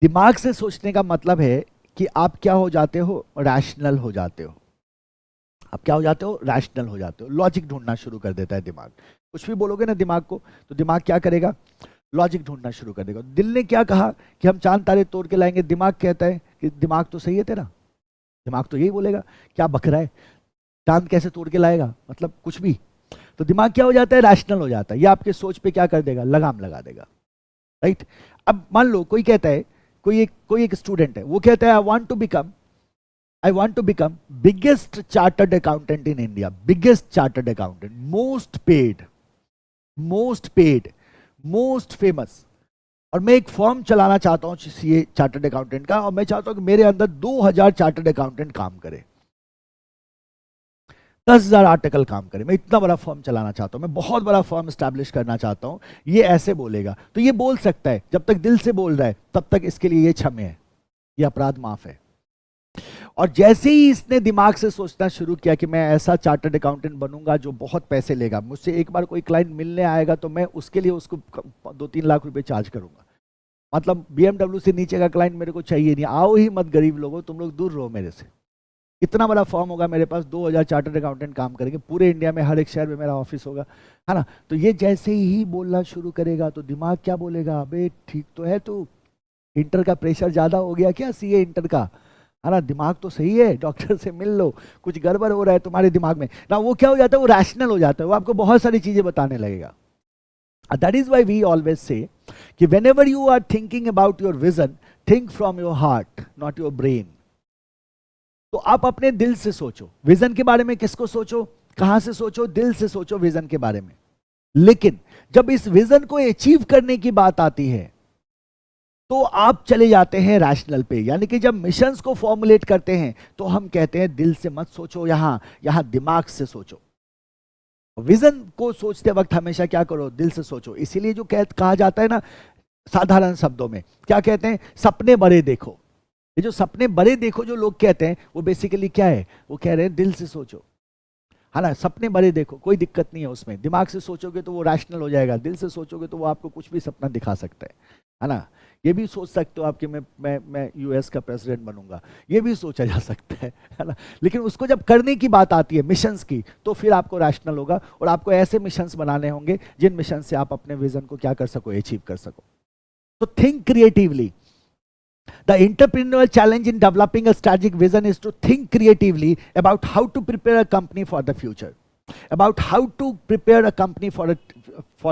दिमाग से सोचने का मतलब है कि आप क्या हो जाते हो, रैशनल हो जाते हो। आप क्या हो जाते हो, रैशनल हो जाते हो। लॉजिक ढूंढना शुरू कर देता है दिमाग। कुछ भी बोलोगे ना दिमाग को, तो दिमाग क्या करेगा, लॉजिक ढूंढना शुरू कर देगा। दिल ने क्या कहा कि हम चांद तारे तोड़ के लाएंगे, दिमाग कहता है कि दिमाग तो सही है तेरा, दिमाग तो यही बोलेगा, क्या बक रहा है, चांद कैसे तोड़ के लाएगा, मतलब कुछ भी। तो दिमाग क्या हो जाता है, रैशनल हो जाता है। ये आपके सोच पे क्या कर देगा, लगाम लगा देगा, राइट। अब मान लो कोई कहता है, कोई एक स्टूडेंट है, वो कहता है I want to become biggest chartered accountant in India, biggest chartered accountant, most paid, most famous, और मैं एक फॉर्म चलाना चाहता हूँ सीए चार्टर्ड अकाउंटेंट का, और मैं चाहता हूँ कि मेरे अंदर 2000 चार्टर्ड अकाउंटेंट काम करे, 10,000 आर्टिकल काम करे। मैं इतना बड़ा फॉर्म चलाना चाहता हूँ, मैं बहुत बड़ा फॉर्म स्टैब्लिश करना चाहता हूँ। ये ऐसे बोलेगा, तो ये बोल सकता है, जब तक दिल से बोल रहा है तब तक इसके लिए ये क्षम्य है, ये अपराध माफ है। और जैसे ही इसने दिमाग से सोचना शुरू किया कि मैं ऐसा चार्टर्ड अकाउंटेंट बनूंगा जो बहुत पैसे लेगा, मुझसे एक बार कोई क्लाइंट मिलने आएगा तो मैं उसके लिए उसको 2-3 लाख रुपए चार्ज करूंगा, मतलब BMW से नीचे का क्लाइंट मेरे को चाहिए नहीं, आओ ही मत गरीब लोगों, तुम लोग दूर रहो मेरे से। इतना बड़ा फॉर्म होगा मेरे पास, 2000 चार्टर्ड अकाउंटेंट काम करेंगे, पूरे इंडिया में हर एक शहर में मेरा ऑफिस होगा, है ना। तो ये जैसे ही बोलना शुरू करेगा तो दिमाग क्या बोलेगा, अबे ठीक तो है तू, इंटर का प्रेशर ज्यादा हो गया क्या, सीए इंटर का, है ना, दिमाग तो सही है, डॉक्टर से मिल लो, कुछ गड़बड़ हो रहा है तुम्हारे दिमाग में ना। वो क्या हो जाता है, वो रैशनल हो जाता है, वो आपको बहुत सारी चीजें बताने लगेगा। That is why we always say कि whenever you are thinking about your vision, think from your heart, not your brain. तो आप अपने दिल से सोचो विजन के बारे में। किसको सोचो, कहां से सोचो, दिल से सोचो विजन के बारे में। लेकिन जब इस विजन को अचीव करने की बात आती है तो आप चले जाते हैं रैशनल पे, यानी कि जब मिशंस को फॉर्मुलेट करते हैं तो हम कहते हैं दिल से मत सोचो, यहां दिमाग से सोचो। विजन को सोचते वक्त हमेशा क्या करो, दिल से सोचो। इसीलिए जो कहा जाता है ना साधारण शब्दों में, क्या कहते हैं, सपने बड़े देखो। ये जो सपने बड़े देखो जो लोग कहते हैं, वो बेसिकली क्या है, वो कह रहे हैं दिल से सोचो, है ना। सपने बड़े देखो, कोई दिक्कत नहीं है उसमें। दिमाग से सोचोगे तो वो रैशनल हो जाएगा, दिल से सोचोगे तो वो आपको कुछ भी सपना दिखा सकता है ना। ये भी सोच सकते हो आप कि मैं यूएस का प्रेसिडेंट बनूंगा, ये भी सोचा जा सकता है ना। लेकिन उसको जब करने की बात आती है, मिशंस की, तो फिर आपको रैशनल होगा और आपको ऐसे मिशंस बनाने होंगे जिन मिशन से आप अपने विजन को क्या कर सको, अचीव कर सको। तो think creatively. The entrepreneurial challenge in developing a strategic vision is to think creatively about how to prepare a company for the future. About how to prepare a company for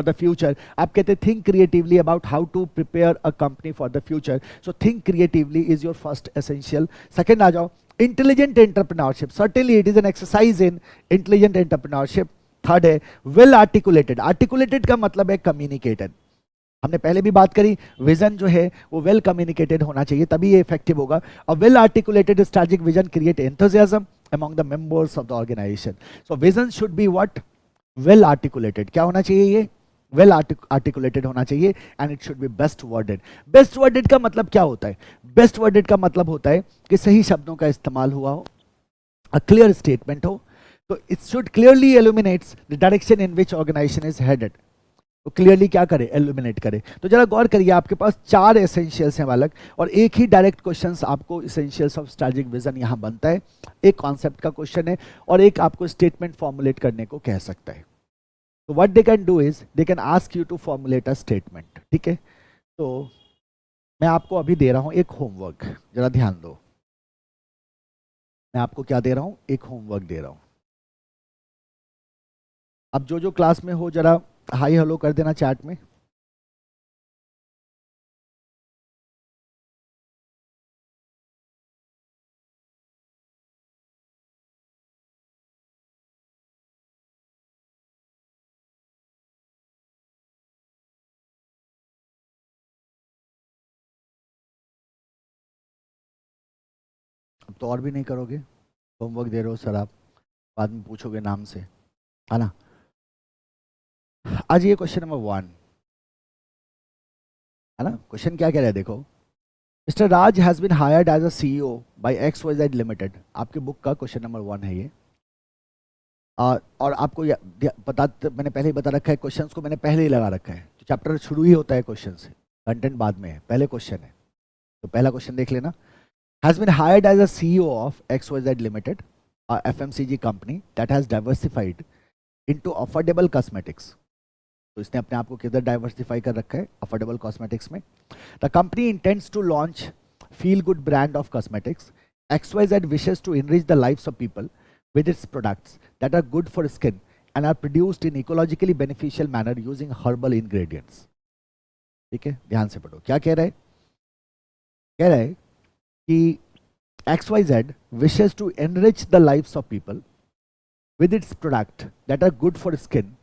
the future. आप कहते हैं think creatively about how to prepare a company for the future. So think creatively is your first essential. Second आ जाओ, intelligent entrepreneurship. Certainly it is an exercise in intelligent entrepreneurship. Third है well articulated. Articulated का मतलब है communicated. हमने पहले भी बात करी, विजन जो है वो वेल कम्युनिकेटेड होना चाहिए, तभी ये इफेक्टिव होगा। A well articulated strategic vision create enthusiasm among the members of the organisation. So vision should be what, well articulated. क्या होना चाहिए, ये वेल आर्टिकुलेटेड होना चाहिए and it should be best worded. Best worded का मतलब क्या होता है, बेस्ट वर्डेड का मतलब होता है कि सही शब्दों का इस्तेमाल हुआ हो, अ क्लियर स्टेटमेंट हो, तो it should clearly illuminates the direction in which organisation is headed. तो क्लियरली क्या करे, एल्यूमिनेट करे। तो जरा गौर करिए, आपके पास 4 एसेंशियल्स हैं बालक, और एक ही डायरेक्ट क्वेश्चंस आपको एसेंशियल्स ऑफ स्ट्रेटेजिक विजन यहां बनता है। एक कॉन्सेप्ट का क्वेश्चन है और एक आपको स्टेटमेंट फॉर्मुलेट करने को कह सकता है। तो what they can do is they can ask you to formulate a statement. ठीक है, तो मैं आपको अभी दे रहा हूं एक होमवर्क, जरा ध्यान दो। मैं आपको क्या दे रहा हूं, एक होमवर्क दे रहा हूं। अब जो जो क्लास में हो जरा हाई हेलो कर देना चैट में। अब तो और भी नहीं करोगे, होमवर्क दे रहे हो सर आप, बाद में पूछोगे नाम से, है ना। आज ये क्वेश्चन नंबर 1 है ना। क्वेश्चन क्या कह रहा है, देखो। Mister Raj has been hired as a CEO by X Y Z limited. आपकी बुक का क्वेश्चन नंबर 1 है ये। और आपको मैंने पहले ही बता रखा है, क्वेश्चंस को मैंने पहले ही लगा रखा है। तो चैप्टर शुरू ही होता है क्वेश्चन से, कंटेंट बाद में है, पहले क्वेश्चन है। तो पहला क्वेश्चन देख लेना। Has been hired as a CEO of X Y Z limited, FMCG company that has diversified into affordable cosmetics. तो इसने अपने आप को किधर डाइवर्सिफाई कर रखा है, अफोर्डेबल कॉस्मेटिक्स में। The company intends to launch feel good brand of cosmetics. XYZ wishes to enrich the lives of people with its products that are good for skin and are produced in ecologically beneficial manner using herbal ingredients. ठीक है, ध्यान से पढ़ो क्या कह रहा है। कह रहा है कि XYZ wishes to enrich the lives of people with its product that are good for skin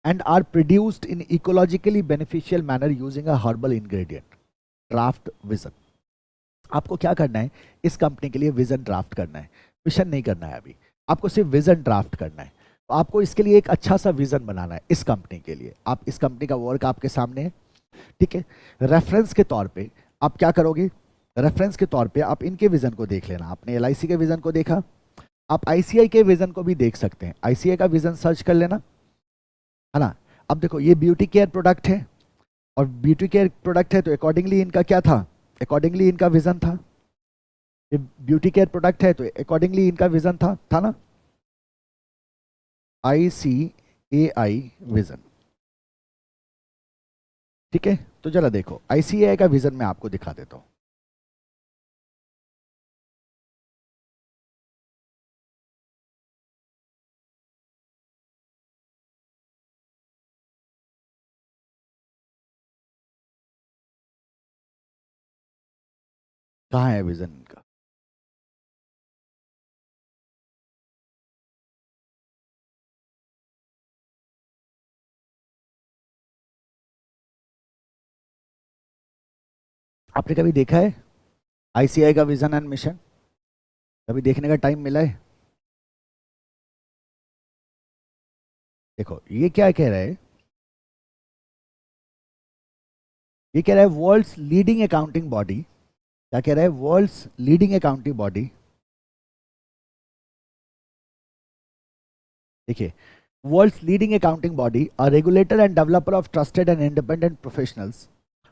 and are produced in ecologically beneficial manner using a herbal ingredient. Draft vision. आपको क्या करना है, इस कंपनी के लिए विजन ड्राफ्ट करना है, mission नहीं करना है अभी, आपको सिर्फ विजन ड्राफ्ट करना है। तो आपको इसके लिए एक अच्छा सा विजन बनाना है इस कंपनी के लिए। आप इस कंपनी का वर्क आपके सामने है, ठीक है। रेफरेंस के तौर पे आप क्या करोगे, रेफरेंस के तौर पे आप इनके विजन को देख लेना। आपने LIC के विजन को देखा, आप ICI के विजन को भी देख सकते हैं। ICI का विजन सर्च कर लेना, है ना। अब देखो ये ब्यूटी केयर प्रोडक्ट है, और ब्यूटी केयर प्रोडक्ट है तो अकॉर्डिंगली इनका क्या था, अकॉर्डिंगली इनका विजन था। ये ब्यूटी केयर प्रोडक्ट है तो अकॉर्डिंगली इनका विजन था ना, ICAI विजन। ठीक है, तो जरा देखो ICAI का विजन मैं आपको दिखा देता हूं। कहाँ है विजन इनका, आपने कभी देखा है ICAI का विजन एंड मिशन, कभी देखने का टाइम मिला है। देखो ये क्या कह रहा है, ये कह रहा है वर्ल्ड्स लीडिंग अकाउंटिंग बॉडी, क्या कह रहा है, वर्ल्ड्स लीडिंग अकाउंटिंग बॉडी, देखिए, world's leading accounting body, a regulator and developer of trusted and independent professionals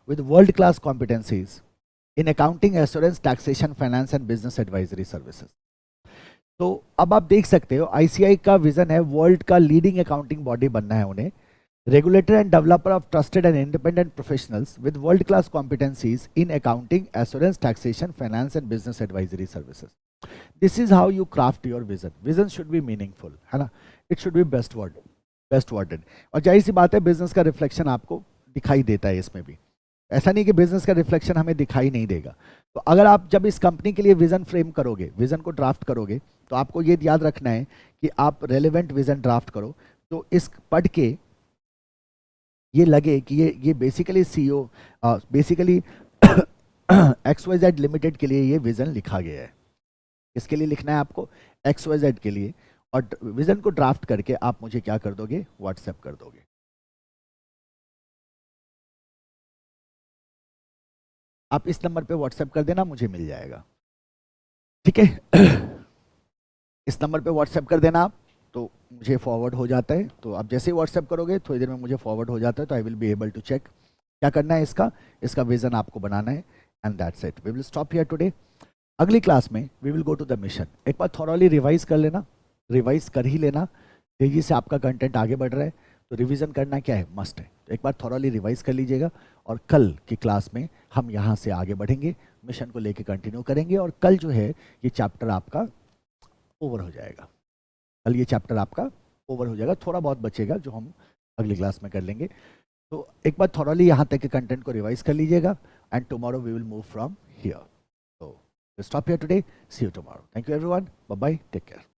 with world-class competencies in accounting, assurance, taxation, finance and business advisory services. तो अब आप देख सकते हो आईसीआई का विजन है world का लीडिंग अकाउंटिंग बॉडी बनना है उन्हें, regulator end developer of trusted and independent professionals with world class competencies in accounting, assurance, taxation, finance and business advisory services. This is how you craft your vision. Vision should B meaningful, है ना, it should be best worded. और जाहिर सी बात है business का reflection आपको दिखाई देता है इसमें भी, ऐसा नहीं कि बिजनेस का रिफ्लेक्शन हमें दिखाई नहीं देगा. तो अगर आप जब इस कंपनी के लिए विजन फ्रेम करोगे, विजन को ड्राफ्ट करोगे, तो आपको ये याद रखना है कि आप रेलेवेंट विजन ड्राफ्ट करो. तो इस पढ़ के ये लगे कि ये basically CEO, basically XYZ limited के लिए ये विजन लिखा गया है. किसके लिए लिखना है आपको? XYZ के लिए. और विजन को ड्राफ्ट करके आप मुझे क्या कर दोगे? व्हाट्सएप कर दोगे. आप इस नंबर पे व्हाट्सएप कर देना, मुझे मिल जाएगा. ठीक है. इस नंबर पे व्हाट्सएप कर देना आप, तो मुझे फॉरवर्ड हो जाता है. तो आप जैसे ही व्हाट्सएप करोगे थोड़ी देर में मुझे फॉरवर्ड हो जाता है, तो I will be able to check क्या करना है. इसका विजन आपको बनाना है. And that's it. We will stop here today. अगली क्लास में we will go to the mission. एक बार थॉरली रिवाइज कर लेना, रिवाइज कर ही लेना. तेजी से आपका कंटेंट आगे बढ़ रहा है, तो रिवीजन करना क्या है, मस्ट है. तो एक बार थॉरली रिवाइज कर लीजिएगा. और कल की क्लास में हम यहाँ से आगे बढ़ेंगे, मिशन को लेके कंटिन्यू करेंगे. और कल जो है ये चैप्टर आपका ओवर हो जाएगा. कल ये चैप्टर आपका ओवर हो जाएगा. थोड़ा बहुत बचेगा जो हम अगली क्लास में कर लेंगे. तो एक बार थॉरली यहाँ तक के कंटेंट को रिवाइज कर लीजिएगा. And tomorrow we will move from here. तो stop here today. See you tomorrow. Thank you everyone. Bye bye. Take care.